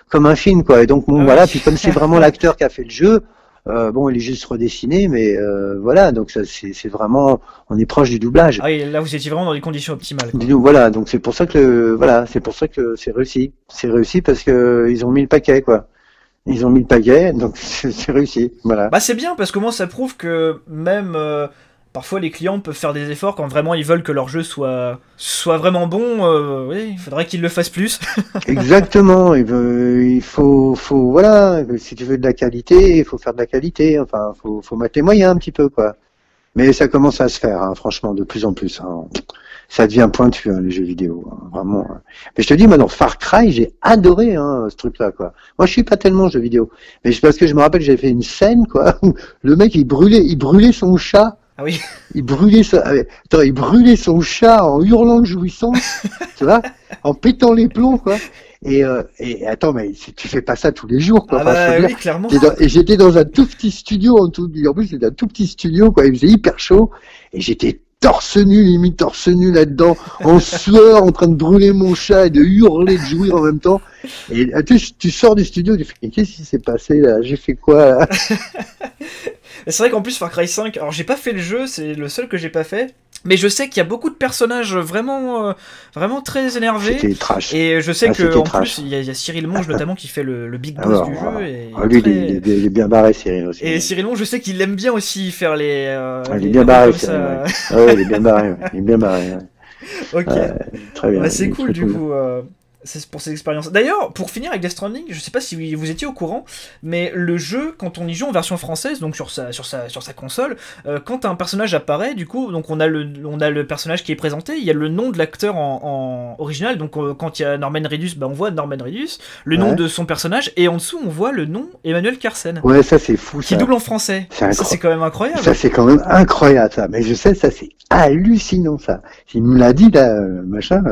comme un film, quoi. Et donc bon, Ah voilà. oui. Puis comme c'est vraiment l'acteur qui a fait le jeu, bon, il est juste redessiné, mais voilà. Donc ça, c'est vraiment, on est proche du doublage. Ah oui, là vous étiez vraiment dans des conditions optimales, quoi. Voilà. Donc c'est pour ça que c'est pour ça que c'est réussi. C'est réussi parce que ils ont mis le paquet, quoi. Ils ont mis le paquet, donc c'est réussi. Voilà. Bah c'est bien parce que moi ça prouve que même parfois les clients peuvent faire des efforts quand vraiment ils veulent que leur jeu soit vraiment bon. Oui, il faudrait qu'ils le fassent plus. Exactement. Il faut voilà. Si tu veux de la qualité, il faut faire de la qualité. Enfin, faut mettre les moyens un petit peu, quoi. Mais ça commence à se faire, hein, franchement, de plus en plus. Hein. Ça devient pointu, hein, les jeux vidéo, hein, vraiment. Mais je te dis, moi, dans Far Cry, j'ai adoré ce truc-là, quoi. Moi, je suis pas tellement jeux vidéo, mais parce que je me rappelle, j'avais fait une scène, quoi, où le mec, il brûlait son chat. Ah oui. Il brûlait son chat en hurlant de jouissance, tu vois, en pétant les plombs, quoi. Et attends, mais tu fais pas ça tous les jours, quoi. Ah bah oui, clairement. Et j'étais dans un tout petit studio en plus c'était un tout petit studio, quoi. Il faisait hyper chaud et j'étais limite torse nu là-dedans, en sueur, en train de brûler mon chat et de hurler, de jouir en même temps. Et tu sors du studio, tu fais, qu'est-ce qui s'est passé là? J'ai fait quoi là? C'est vrai qu'en plus Far Cry 5, alors j'ai pas fait le jeu, c'est le seul que j'ai pas fait. Mais je sais qu'il y a beaucoup de personnages vraiment très énervés. C'était trash. Et je sais que en trash. plus il y a Cyril Monge notamment qui fait le big boss du jeu. Et lui, il est bien barré, Cyril aussi. Et Cyril Monge, je sais qu'il aime bien aussi faire les. Il est bien barré, Cyril. Ouais, il est bien barré. Ouais. Il est bien barré. Ouais. Ok. Très bien. Bah, c'est cool du coup. C'est pour ces expériences. D'ailleurs, pour finir avec Death Stranding, je sais pas si vous étiez au courant, mais le jeu, quand on y joue en version française, donc sur sa console, quand un personnage apparaît, du coup, donc on a le personnage qui est présenté, il y a le nom de l'acteur en original, donc quand il y a Norman Reedus, bah on voit Norman Reedus, le nom de son personnage, et en dessous on voit le nom Emmanuel Carsen. Ouais, ça c'est fou. Qui double en français. Ça c'est quand même incroyable. Ça c'est quand même incroyable ça. Mais je sais, ça c'est hallucinant ça. Il nous l'a dit là, machin,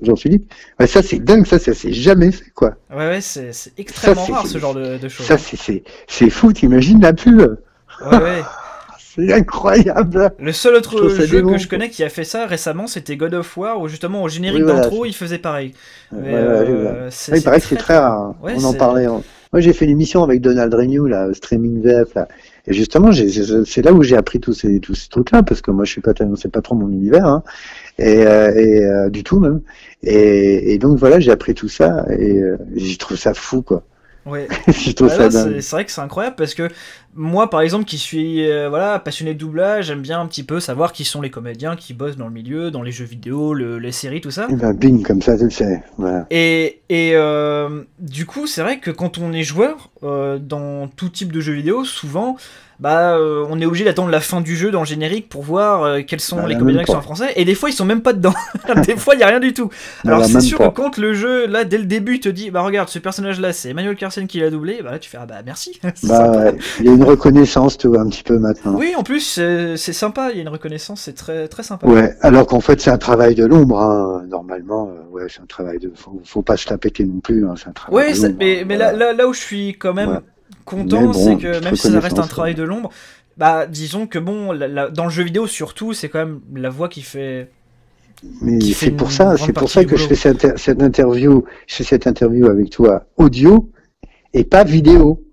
Jean-Philippe. Ouais, ça c'est dingue, ça s'est jamais fait, quoi. Ouais, c'est extrêmement rare ce genre de choses. Ça, c'est fou, t'imagines la pub? Ouais. C'est incroyable. Le seul autre jeu que je connais qui a fait ça récemment, c'était God of War, où justement au générique d'intro, il faisait pareil. Mais, il paraît que c'est très rare. Ouais, on en parlait. Moi, j'ai fait une émission avec Donald Renew, là, Streaming VF, là. Et justement, c'est là où j'ai appris tous ces trucs-là, parce que moi, c'est pas trop mon univers, hein. Du tout, même. Et donc, voilà, j'ai appris tout ça, et je trouve ça fou, quoi. Ouais. Je trouve Bah ça là, dingue. c'est vrai que c'est incroyable parce que moi, par exemple, qui suis voilà passionné de doublage, j'aime bien un petit peu savoir qui sont les comédiens qui bossent dans le milieu, dans les jeux vidéo, les séries, tout ça. Et ben, bing, comme ça, tu le sais. Voilà. Et du coup, c'est vrai que quand on est joueur dans tout type de jeux vidéo, souvent, bah, on est obligé d'attendre la fin du jeu dans le générique pour voir quels sont Bah, les là, même comédiens qui sont en pas. français. Et des fois, ils sont même pas dedans. Des fois, il y a rien du tout. Non, Alors, là, c'est même sûr que pas. quand le jeu, là, dès le début, te dit, bah regarde, ce personnage-là, c'est Emmanuel Carlsen qui l'a doublé, bah là, tu fais, ah bah merci, c'est Bah, sympa. ouais, il y a une reconnaissance, tu vois, un petit peu maintenant. Oui, en plus, c'est sympa. Il y a une reconnaissance, c'est très très sympa. Ouais, alors qu'en fait, c'est un travail de l'ombre, hein. Normalement, ouais, c'est un travail de. Faut pas se la péter non plus, hein. C'est un travail Ouais, de l'ombre, hein. mais Voilà. là où je suis quand Ouais. même Mais content, c'est bon, que petite même si ça reste un reconnaissance, quoi. travail de l'ombre, bah disons que bon, dans le jeu vidéo surtout, c'est quand même la voix Mais qui fait une c'est grande pour partie ça du que boulot. je fais cette interview avec toi audio et pas vidéo.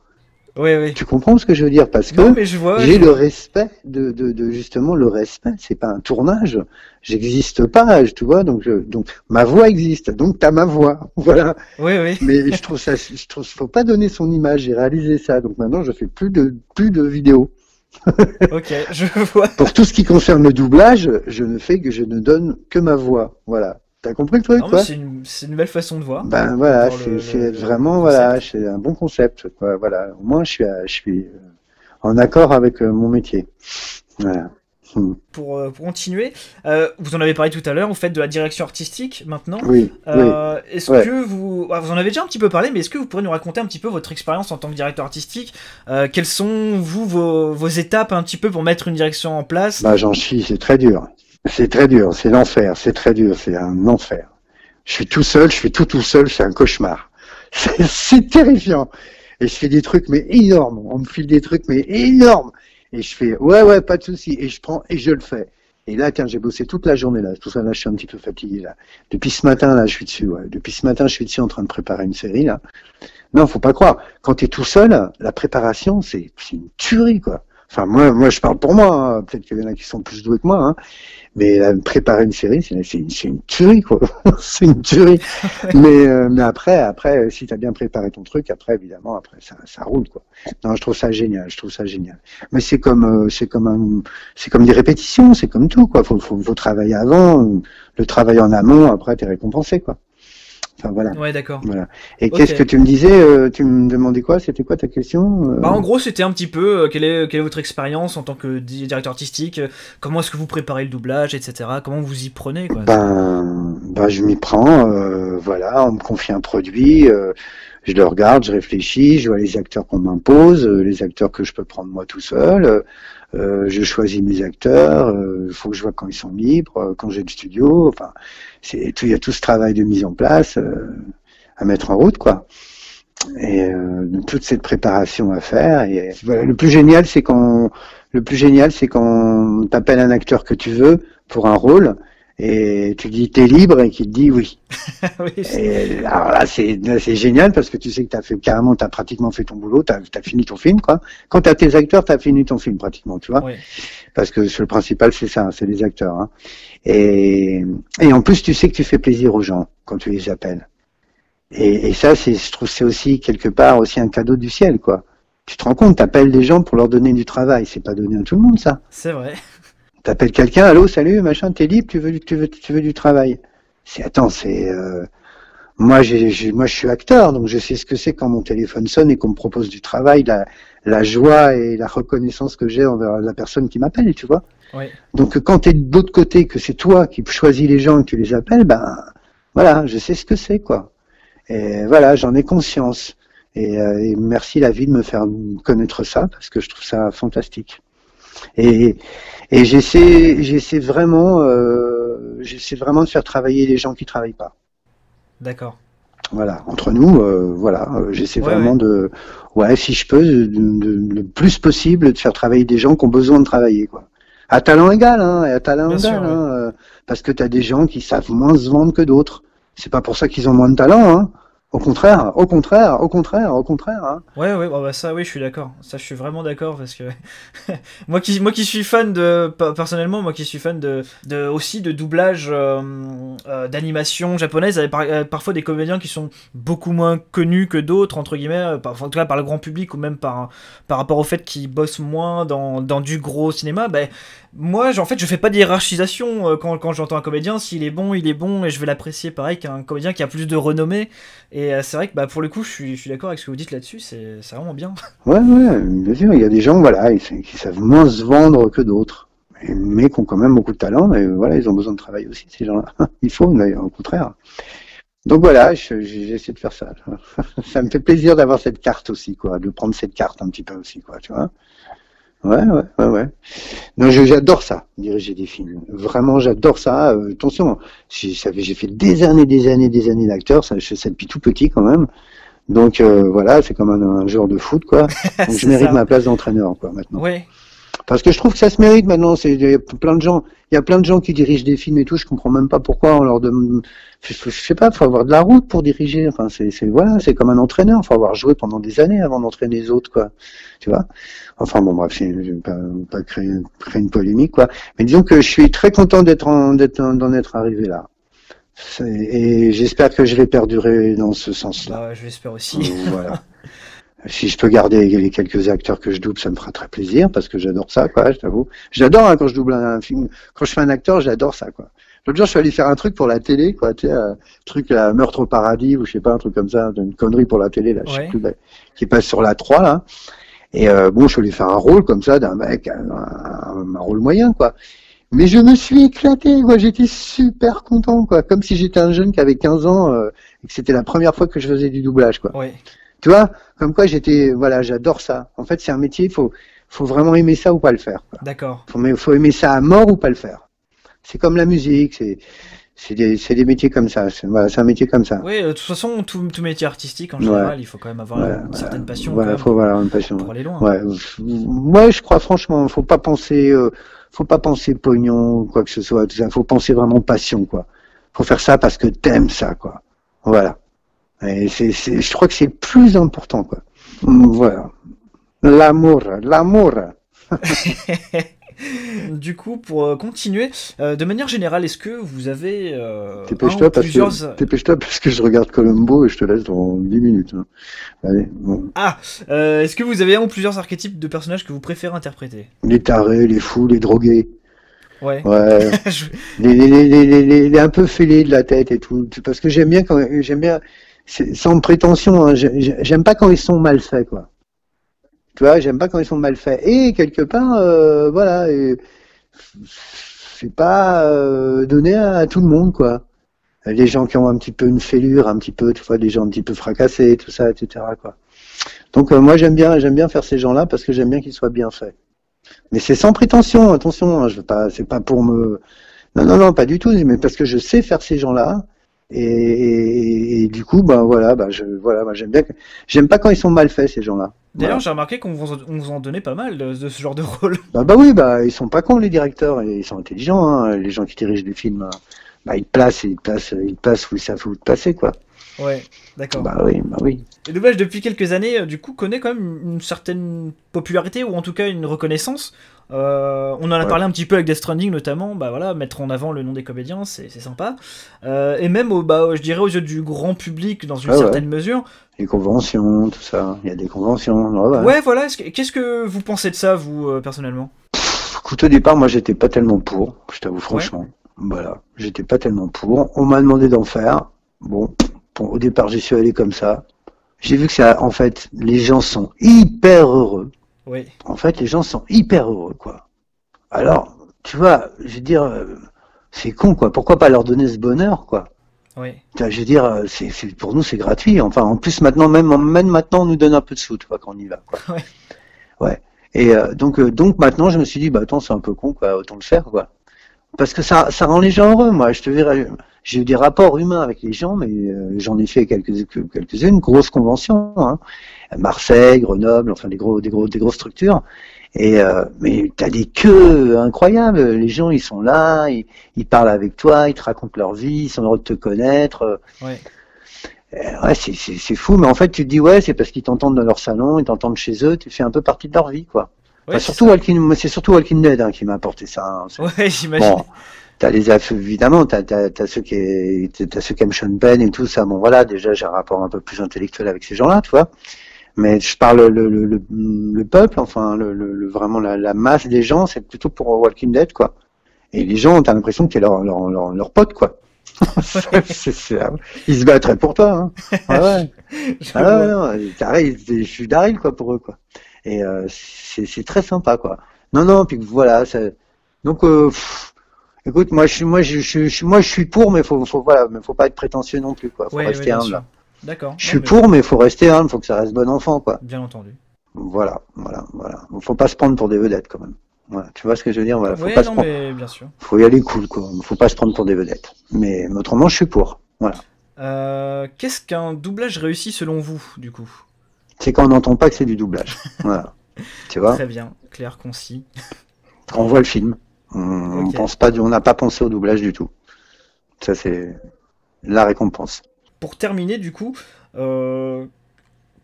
Oui, oui. Tu comprends ce que je veux dire? Parce Non, que mais je vois, j'ai je le vois. respect de justement le respect. C'est pas un tournage. J'existe pas, tu vois. Donc ma voix existe. Donc t'as ma voix. Voilà. Oui, oui. Mais je trouve, faut pas donner son image. J'ai réalisé ça. Donc maintenant, je fais plus de vidéos. Ok, je vois. Pour tout ce qui concerne le doublage, je ne donne que ma voix. Voilà. T'as compris le truc, Non, mais quoi? c'est une belle façon Ben de voilà, voir c'est le vraiment, voilà, concept. c'est un bon concept, quoi. Voilà. Au moins, je suis en accord avec mon métier. Voilà. Hmm. Pour continuer, vous en avez parlé tout à l'heure, vous faites de la direction artistique maintenant. Oui, oui, Est-ce ouais. que vous en avez déjà un petit peu parlé, mais est-ce que vous pourriez nous raconter un petit peu votre expérience en tant que directeur artistique? Quelles sont, vos étapes un petit peu pour mettre une direction en place? Bah, j'en chie, c'est très dur. C'est très dur, c'est l'enfer, c'est très dur, c'est un enfer. Je suis tout seul, je fais tout seul, c'est un cauchemar. C'est terrifiant. Et je fais des trucs, mais énormes. On me file des trucs, mais énormes. Et je fais, ouais, pas de souci. Et je prends, et je le fais. Et là, tiens, j'ai bossé toute la journée, là. Tout ça, là, je suis un petit peu fatigué, là. Depuis ce matin, là, je suis dessus, ouais. Depuis ce matin, je suis dessus en train de préparer une série, là. Non, faut pas croire. Quand tu es tout seul, la préparation, c'est une tuerie, quoi. Enfin, moi, je parle pour moi, hein. Peut-être qu'il y en a qui sont plus doués que moi, hein. Mais préparer une série, c'est une tuerie, quoi. C'est une tuerie. Mais après, si tu as bien préparé ton truc, après, évidemment, après, ça roule, quoi. Non, je trouve ça génial, je trouve ça génial. Mais c'est comme des répétitions, c'est comme tout, quoi. Faut travailler avant, le travail en amont, après, t'es récompensé, quoi. Enfin, voilà. Ouais, d'accord. Voilà. Et Ok. qu'est-ce que tu me disais? Tu me demandais quoi? C'était quoi ta question? Bah en gros c'était un petit peu quelle est votre expérience en tant que directeur artistique, comment est-ce que vous préparez le doublage, etc. Comment vous y prenez quoi. Ben, je m'y prends. Voilà, on me confie un produit, je le regarde, je réfléchis, je vois les acteurs qu'on m'impose, les acteurs que je peux prendre moi tout seul. Je choisis mes acteurs. Il faut que je vois quand ils sont libres, quand j'ai le studio. Enfin, il y a tout ce travail de mise en place à mettre en route, quoi. Et toute cette préparation à faire. Et voilà, le plus génial, c'est quand t'appelles un acteur que tu veux pour un rôle et tu dis t'es libre et qu'il te dit oui. Oui, Et alors là, c'est génial parce que tu sais que t'as pratiquement fait ton boulot, t'as fini ton film, quoi. Quand t'as tes acteurs, t'as fini ton film pratiquement, tu vois. oui. Parce que le principal, c'est ça, c'est les acteurs, hein. Et, et en plus, tu sais que tu fais plaisir aux gens quand tu les appelles. Et ça, je trouve, c'est aussi quelque part aussi un cadeau du ciel, quoi. Tu te rends compte, t'appelles des gens pour leur donner du travail, c'est pas donné à tout le monde, ça. C'est vrai. T'appelles quelqu'un, allô, salut, machin, t'es libre, tu veux du travail. Attends, moi, je suis acteur, donc je sais ce que c'est quand mon téléphone sonne et qu'on me propose du travail, la joie et la reconnaissance que j'ai envers la personne qui m'appelle, tu vois. Oui. Donc, quand t'es de l'autre côté, que c'est toi qui choisis les gens et que tu les appelles, ben, voilà, je sais ce que c'est, quoi. Et voilà, j'en ai conscience. Et merci la vie de me faire connaître ça parce que je trouve ça fantastique. Et, et j'essaie vraiment de faire travailler les gens qui travaillent pas. D'accord. Voilà, entre nous, voilà, j'essaie Ouais, vraiment ouais. ouais, si je peux, le plus possible de faire travailler des gens qui ont besoin de travailler, quoi. À talent égal, hein, et à talent Bien sûr, égal, ouais. hein, parce que t'as des gens qui savent moins se vendre que d'autres. C'est pas pour ça qu'ils ont moins de talent, hein. Au contraire, au contraire, au contraire, au contraire. Hein. Ouais, bah ça, oui, je suis d'accord. Ça, je suis vraiment d'accord parce que moi qui suis fan personnellement, moi qui suis fan aussi de doublage d'animation japonaise, avec parfois des comédiens qui sont beaucoup moins connus que d'autres entre guillemets, en tout cas par le grand public ou même par rapport au fait qu'ils bossent moins dans du gros cinéma. Ben moi, en fait, je fais pas de hiérarchisation quand j'entends un comédien. S'il est bon, il est bon et je vais l'apprécier pareil qu'un comédien qui a plus de renommée. Et c'est vrai que bah, pour le coup, je suis d'accord avec ce que vous dites là-dessus, c'est vraiment bien. Ouais, ouais, bien sûr, il y a des gens, voilà, qui savent moins se vendre que d'autres, mais qui ont quand même beaucoup de talent, et voilà, ils ont besoin de travail aussi, ces gens-là. Il faut, mais au contraire. Donc voilà, j'essaie de faire ça. Ça me fait plaisir d'avoir cette carte aussi, quoi, de prendre cette carte un petit peu aussi, quoi, tu vois. Ouais, ouais, ouais, ouais. Non, j'adore ça, diriger des films. Vraiment, j'adore ça. Attention, j'ai fait des années d'acteur, ça, je fais ça depuis tout petit quand même. Donc voilà, c'est comme un joueur de foot, quoi. Donc je C'est mérite ça. ma place d'entraîneur, quoi, maintenant. Ouais. Parce que je trouve que ça se mérite maintenant. Il y a plein de gens, il y a plein de gens qui dirigent des films et tout. Je comprends même pas pourquoi on leur demande. Je sais pas, faut avoir de la route pour diriger. Enfin, voilà, c'est comme un entraîneur. Faut avoir joué pendant des années avant d'entraîner les autres, quoi. Tu vois. Enfin bon, bref, je vais pas créer une polémique, quoi. Mais disons que je suis très content d'en être arrivé là. Et j'espère que je vais perdurer dans ce sens-là. Bah, je l'espère aussi. Voilà. Si je peux garder les quelques acteurs que je double, ça me fera très plaisir parce que j'adore ça, quoi, je t'avoue. J'adore quand je double un film, quand je fais un acteur, j'adore ça, quoi. L'autre jour, je suis allé faire un truc pour la télé, quoi, tu sais, un truc à Meurtre au paradis ou je sais pas, un truc comme ça, une connerie pour la télé, là, je sais Ouais. plus, là, qui passe sur la 3 là. Et bon, je suis allé faire un rôle comme ça d'un mec, un rôle moyen, quoi. Mais je me suis éclaté, quoi. J'étais super content, quoi. Comme si j'étais un jeune qui avait 15 ans et que c'était la première fois que je faisais du doublage, quoi. Ouais. Tu vois, comme quoi voilà, j'adore ça. En fait, c'est un métier, faut vraiment aimer ça ou pas le faire. Quoi. D'accord. Faut aimer ça à mort ou pas le faire. C'est comme la musique, c'est des métiers comme ça. Voilà, c'est un métier comme ça. Ouais, de toute façon, tout métier artistique en Ouais. général, il faut quand même avoir Voilà, une voilà. certaine passion quand Voilà, même faut avoir une passion. pour aller loin. Ouais, moi je crois franchement, faut pas penser pognon ou quoi que ce soit. Tout ça. Faut penser vraiment passion, quoi. Faut faire ça parce que t'aimes ça, quoi. Voilà. Et je crois que c'est le plus important, quoi. Voilà. L'amour, l'amour. Du coup, pour continuer, de manière générale, est-ce que vous avez un ou Dépêche-toi plusieurs... dépêche-toi parce que je regarde Columbo et je te laisse dans 10 minutes. Hein. Allez, bon. Ah, est-ce que vous avez un ou plusieurs archétypes de personnages que vous préférez interpréter? Les tarés, les fous, les drogués. Ouais. Ouais. Je- Les un peu fêlés de la tête et tout. Parce que j'aime bien, sans prétention, hein, j'aime pas quand ils sont mal faits, quoi. Tu vois, j'aime pas quand ils sont mal faits. Et quelque part, voilà, c'est pas donné à tout le monde, quoi. Les gens qui ont un petit peu une fêlure, un petit peu, tu vois, des gens un petit peu fracassés, tout ça, etc., quoi. Donc moi j'aime bien faire ces gens-là parce que j'aime bien qu'ils soient bien faits. Mais c'est sans prétention, attention, hein, je veux pas, c'est pas pour me, non, non, non, pas du tout, mais parce que je sais faire ces gens-là. Et du coup, ben voilà, voilà, moi, j'aime pas quand ils sont mal faits ces gens-là. D'ailleurs, Voilà. j'ai remarqué qu'on vous en donnait pas mal de ce genre de rôle. Bah oui, bah ils sont pas cons les directeurs, et ils sont intelligents, hein, les gens qui dirigent des films. Hein. Bah ils te placent où ils savent où te placer, quoi. Ouais, d'accord. Bah oui, bah oui. Le doublage, depuis quelques années, du coup, connaît quand même une certaine popularité, ou en tout cas une reconnaissance. On en a Ouais. parlé un petit peu avec Death Stranding, notamment. Bah voilà, mettre en avant le nom des comédiens, c'est sympa. Et même, je dirais, aux yeux du grand public, dans une Ouais, ouais. certaine mesure. Les conventions, tout ça. Il y a des conventions. Ouais, ouais. Ouais, voilà. Qu'est-ce que vous pensez de ça, vous, personnellement? Écoute, au départ, moi, j'étais pas tellement pour, je t'avoue franchement. Voilà, j'étais pas tellement pour. On m'a demandé d'en faire. Bon, au départ, j'y suis allé comme ça. J'ai vu que ça, en fait, les gens sont hyper heureux. Oui. En fait, les gens sont hyper heureux, quoi. Alors, tu vois, je veux dire, c'est con, quoi. Pourquoi pas leur donner ce bonheur, quoi? Oui. Je veux dire, pour nous, c'est gratuit. Enfin, en plus, maintenant, même maintenant, on nous donne un peu de sous, tu vois, quand on y va, quoi. Ouais. Ouais. Et donc maintenant, je me suis dit, bah attends, c'est un peu con, quoi, autant le faire, quoi. Parce que ça rend les gens heureux. Moi, je te verrai. J'ai eu des rapports humains avec les gens, mais j'en ai fait quelques-unes, grosses conventions, hein. Marseille, Grenoble, enfin des grosses structures. Et mais t'as des queues incroyables. Les gens, ils sont là, ils parlent avec toi, ils te racontent leur vie, ils sont heureux de te connaître. Ouais. Ouais, c'est fou, mais en fait, tu te dis, ouais, c'est parce qu'ils t'entendent dans leur salon, ils t'entendent chez eux, tu fais un peu partie de leur vie, quoi. Enfin, Ouais, c'est ça. C'est surtout Walking Dead hein, qui m'a apporté ça. Hein. Ouais, j'imagine. Bon, t'as les évidemment, t'as t'as ceux qui aiment Sean Penn et tout ça. Bon, voilà, déjà, j'ai un rapport un peu plus intellectuel avec ces gens-là, tu vois. Mais je parle le peuple, enfin, vraiment la masse des gens, c'est plutôt pour Walking Dead, quoi. Et les gens, t'as l'impression que t'es leur pote, quoi. Ouais, Ils se battraient pour toi, hein. Ouais, ouais. je Ah ouais, vois. non, je suis Daryl, quoi, pour eux, quoi. Et c'est très sympa, quoi. Non, non, puis voilà. Donc, écoute, moi, je suis pour, mais voilà, mais faut pas être prétentieux non plus, quoi. Faut Ouais, ouais, rester bien humble. sûr. Là. D'accord. Je Non, suis mais pour, mais faut rester humble. Faut que ça reste bon enfant, quoi. bien entendu. Voilà, voilà, voilà. Faut pas se prendre pour des vedettes, quand même. Voilà, tu vois ce que je veux dire? Voilà, faut Ouais, pas se non, prendre. mais bien sûr. Faut y aller cool, quoi. Faut pas se prendre pour des vedettes. Mais autrement, je suis pour. Voilà. Qu'est-ce qu'un doublage réussi selon vous, du coup? C'est quand on n'entend pas que c'est du doublage. Voilà. Tu vois? Très bien, clair, concis. Quand on voit le film, on Ok. pense pas, on n'a pas pensé au doublage du tout. Ça, c'est la récompense. Pour terminer, du coup, euh,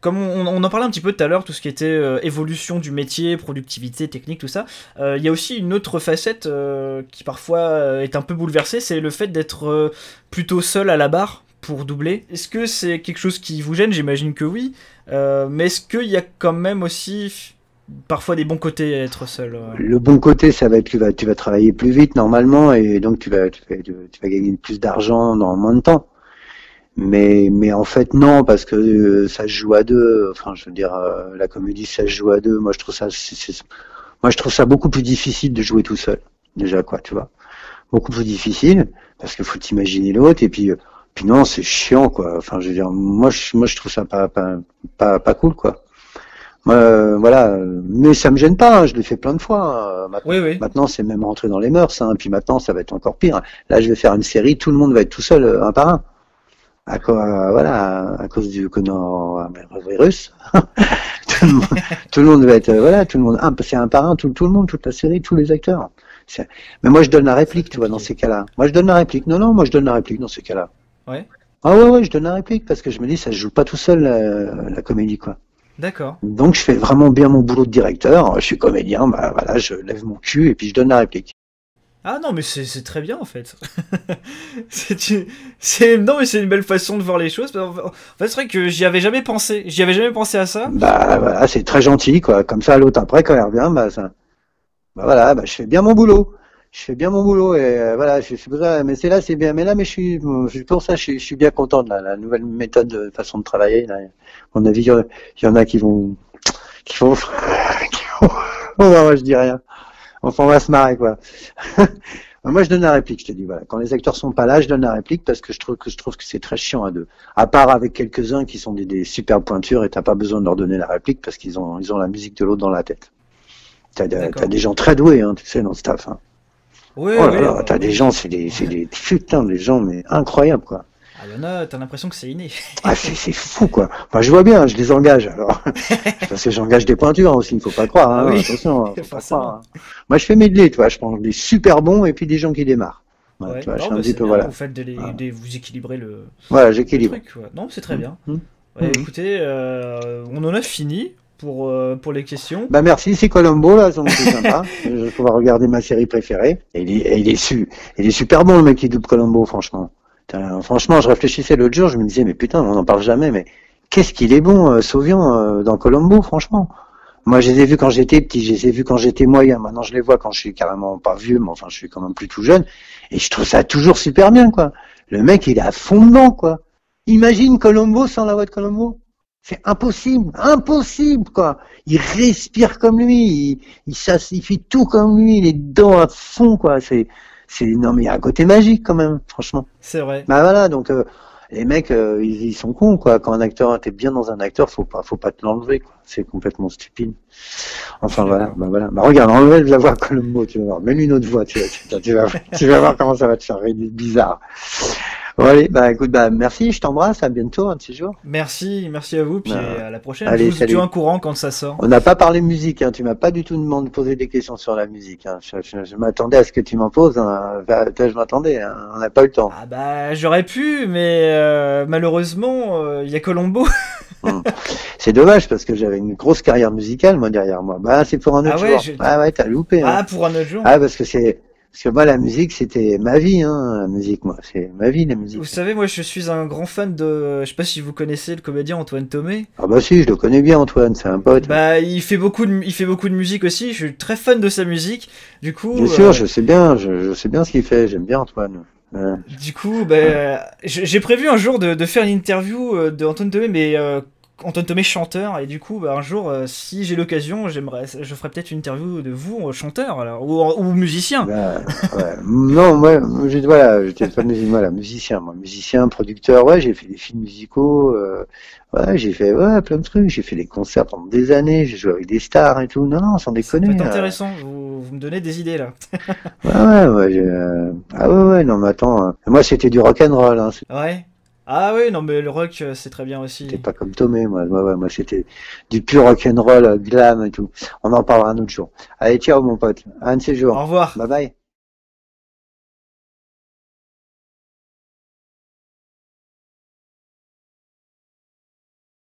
comme on en parlait un petit peu tout à l'heure, tout ce qui était évolution du métier, productivité, technique, tout ça, il y a aussi une autre facette qui parfois est un peu bouleversée, c'est le fait d'être plutôt seul à la barre pour doubler. Est-ce que c'est quelque chose qui vous gêne? J'imagine que oui. Mais est-ce qu'il y a quand même aussi parfois des bons côtés à être seul? Le bon côté, ça va être tu vas travailler plus vite normalement et donc tu vas gagner plus d'argent dans moins de temps. Mais en fait non parce que ça se joue à deux. Enfin, je veux dire, la comédie ça se joue à deux. Moi, je trouve ça, moi je trouve ça beaucoup plus difficile de jouer tout seul. Déjà quoi, tu vois, beaucoup plus difficile parce qu'il faut t'imaginer l'autre et puis non, c'est chiant quoi. Enfin, je veux dire, moi je trouve ça pas cool quoi. Voilà, mais ça me gêne pas, hein, je l'ai fait plein de fois. Hein. Oui, oui. Maintenant, c'est même rentré dans les mœurs, hein, puis maintenant, ça va être encore pire. Là, je vais faire une série, tout le monde va être tout seul, un par un. Voilà, à cause du coronavirus. tout, le monde, tout le monde va être, voilà, tout le monde, c'est un par un, tout le monde, toute la série, tous les acteurs. Mais moi, je donne la Ça va réplique, être tu vois, dans compliqué. ces cas-là. Moi, je donne la réplique. Non, non, moi, je donne la réplique dans ces cas-là. Ouais, Ah ouais, ouais, je donne la réplique parce que je me dis, ça se joue pas tout seul, la comédie, quoi. d'accord. Donc je fais vraiment bien mon boulot de directeur, je suis comédien, bah voilà, je lève mon cul et puis je donne la réplique. Ah non, mais c'est très bien en fait. Non, mais c'est une belle façon de voir les choses. En fait, c'est vrai que j'y avais jamais pensé. J'y avais jamais pensé à ça. Bah voilà, c'est très gentil quoi. Comme ça l'autre après quand il revient, bah voilà, bah je fais bien mon boulot. Je fais bien mon boulot et voilà, c'est pour ça, mais c'est là, c'est bien. Mais là, mais je suis pour ça, je suis bien content de la nouvelle méthode de façon de travailler. Là. À mon avis, il y en a qui vont, oh, ouais, je dis rien. Enfin, on va se marrer quoi. Moi, je donne la réplique, je te dis, voilà. Quand les acteurs sont pas là, je donne la réplique parce que je trouve que c'est très chiant à deux. À part avec quelques-uns qui sont des super pointures et t'as pas besoin de leur donner la réplique parce ils ont la musique de l'autre dans la tête. T'as D'accord. des gens très doués, hein, tu sais, dans le staff, hein. Oui, Oh là oui, là, t'as des oui. gens, c'est des putains des gens, mais incroyables, quoi. Ah, il y en a, t'as l'impression que c'est inné. Ah, c'est fou, quoi. Enfin, je vois bien, je les engage, alors. Parce que j'engage des pointures aussi, il faut pas croire, Ah hein, oui, attention, faut pas croire. forcément. Hein. Moi, je fais medley, tu vois, je prends des super bons et puis des gens qui démarrent. Voilà, Ouais, tu vois, je non, fais un bah petit c'est peu, bien, voilà. vous faites Voilà, vous équilibrez voilà, le j'équilibre. truc. Ouais. Non, c'est très Hum, bien. hum, Ouais, hum. écoutez, on en a fini pour les questions. Bah merci, c'est Colombo là, c'est sympa. Je vais pouvoir regarder ma série préférée. Et il est super bon le mec qui double Colombo, franchement. Putain, franchement, je réfléchissais l'autre jour, je me disais mais putain, on n'en parle jamais, mais qu'est-ce qu'il est bon, Sauvian dans Colombo, franchement. Moi, je les ai vus quand j'étais petit, je les ai vus quand j'étais moyen. Maintenant, je les vois quand je suis carrément pas vieux, mais enfin, je suis quand même plus tout jeune. Et je trouve ça toujours super bien, quoi. Le mec, il est à fond dedans, quoi. Imagine Colombo sans la voix de Colombo. C'est impossible, impossible, quoi. Il respire comme lui, il fait tout comme lui, il est dedans à fond, quoi. Non, mais il y a un côté magique, quand même, franchement. C'est vrai. Bah voilà, donc, les mecs, ils sont cons, quoi. Quand un acteur, t'es bien dans un acteur, faut pas te l'enlever, quoi. C'est complètement stupide. Je suis Enfin, voilà, d'accord. bah voilà. Bah regarde, enlève la voix Colombo, tu vas voir. Mets une autre voix, tu vas voir comment ça va te faire bizarre. Bon, allez, bah écoute, bah merci, je t'embrasse, à bientôt, un de ces jours. Merci à vous, puis Bah, à la prochaine. Je allez, vous tiens salut. au courant quand ça sort. On n'a pas parlé musique, hein. Tu m'as pas du tout demandé de poser des questions sur la musique, hein. Je m'attendais à ce que tu m'en poses, hein. Enfin, toi, je m'attendais, hein. On n'a pas eu le temps. Ah bah j'aurais pu, mais malheureusement, il y a Colombo. Hum. C'est dommage parce que j'avais une grosse carrière musicale, moi, derrière moi. Bah, c'est pour un Ah autre ouais, jour. Ah ouais, t'as loupé, hein. Ah, pour un autre jour. Ah, parce que moi, la musique, c'était ma vie, hein. La musique, moi, c'est ma vie, la Vous musique. savez, moi je suis un grand fan de... Je sais pas si vous connaissez le comédien Antoine Thomé. Ah bah si, je le connais bien, Antoine, c'est un pote. Bah, il fait beaucoup de musique aussi. Je suis très fan de sa musique. Du Bien coup, sûr, je sais bien, je sais bien ce qu'il fait, j'aime bien Antoine. Ouais. j'ai prévu un jour de faire une interview de Antoine Thomé, mais Antoine Thomé chanteur. Et du coup, bah, un jour, si j'ai l'occasion, je ferai peut-être une interview de vous, chanteur, alors, ou musicien. Bah, ouais. Non, moi, voilà, j'étais pas voilà, musicien, moi, musicien, producteur, ouais, j'ai fait des films musicaux, ouais, j'ai fait, ouais, plein de trucs, j'ai fait des concerts pendant des années, j'ai joué avec des stars et tout, non, non, sans Ça peut déconner, être intéressant. Vous me donnez des idées là. ouais, ouais, ouais, ah ouais, ouais, non, mais attends, moi, c'était du rock and roll, hein, Ouais. Ah oui, non, mais le rock, c'est très bien c'était aussi. pas comme Tomé, moi, ouais, ouais, moi, c'était du pur rock and roll, glam et tout. On en parlera un autre jour. Allez, ciao, mon pote, un de ces Au jours. revoir. Bye bye.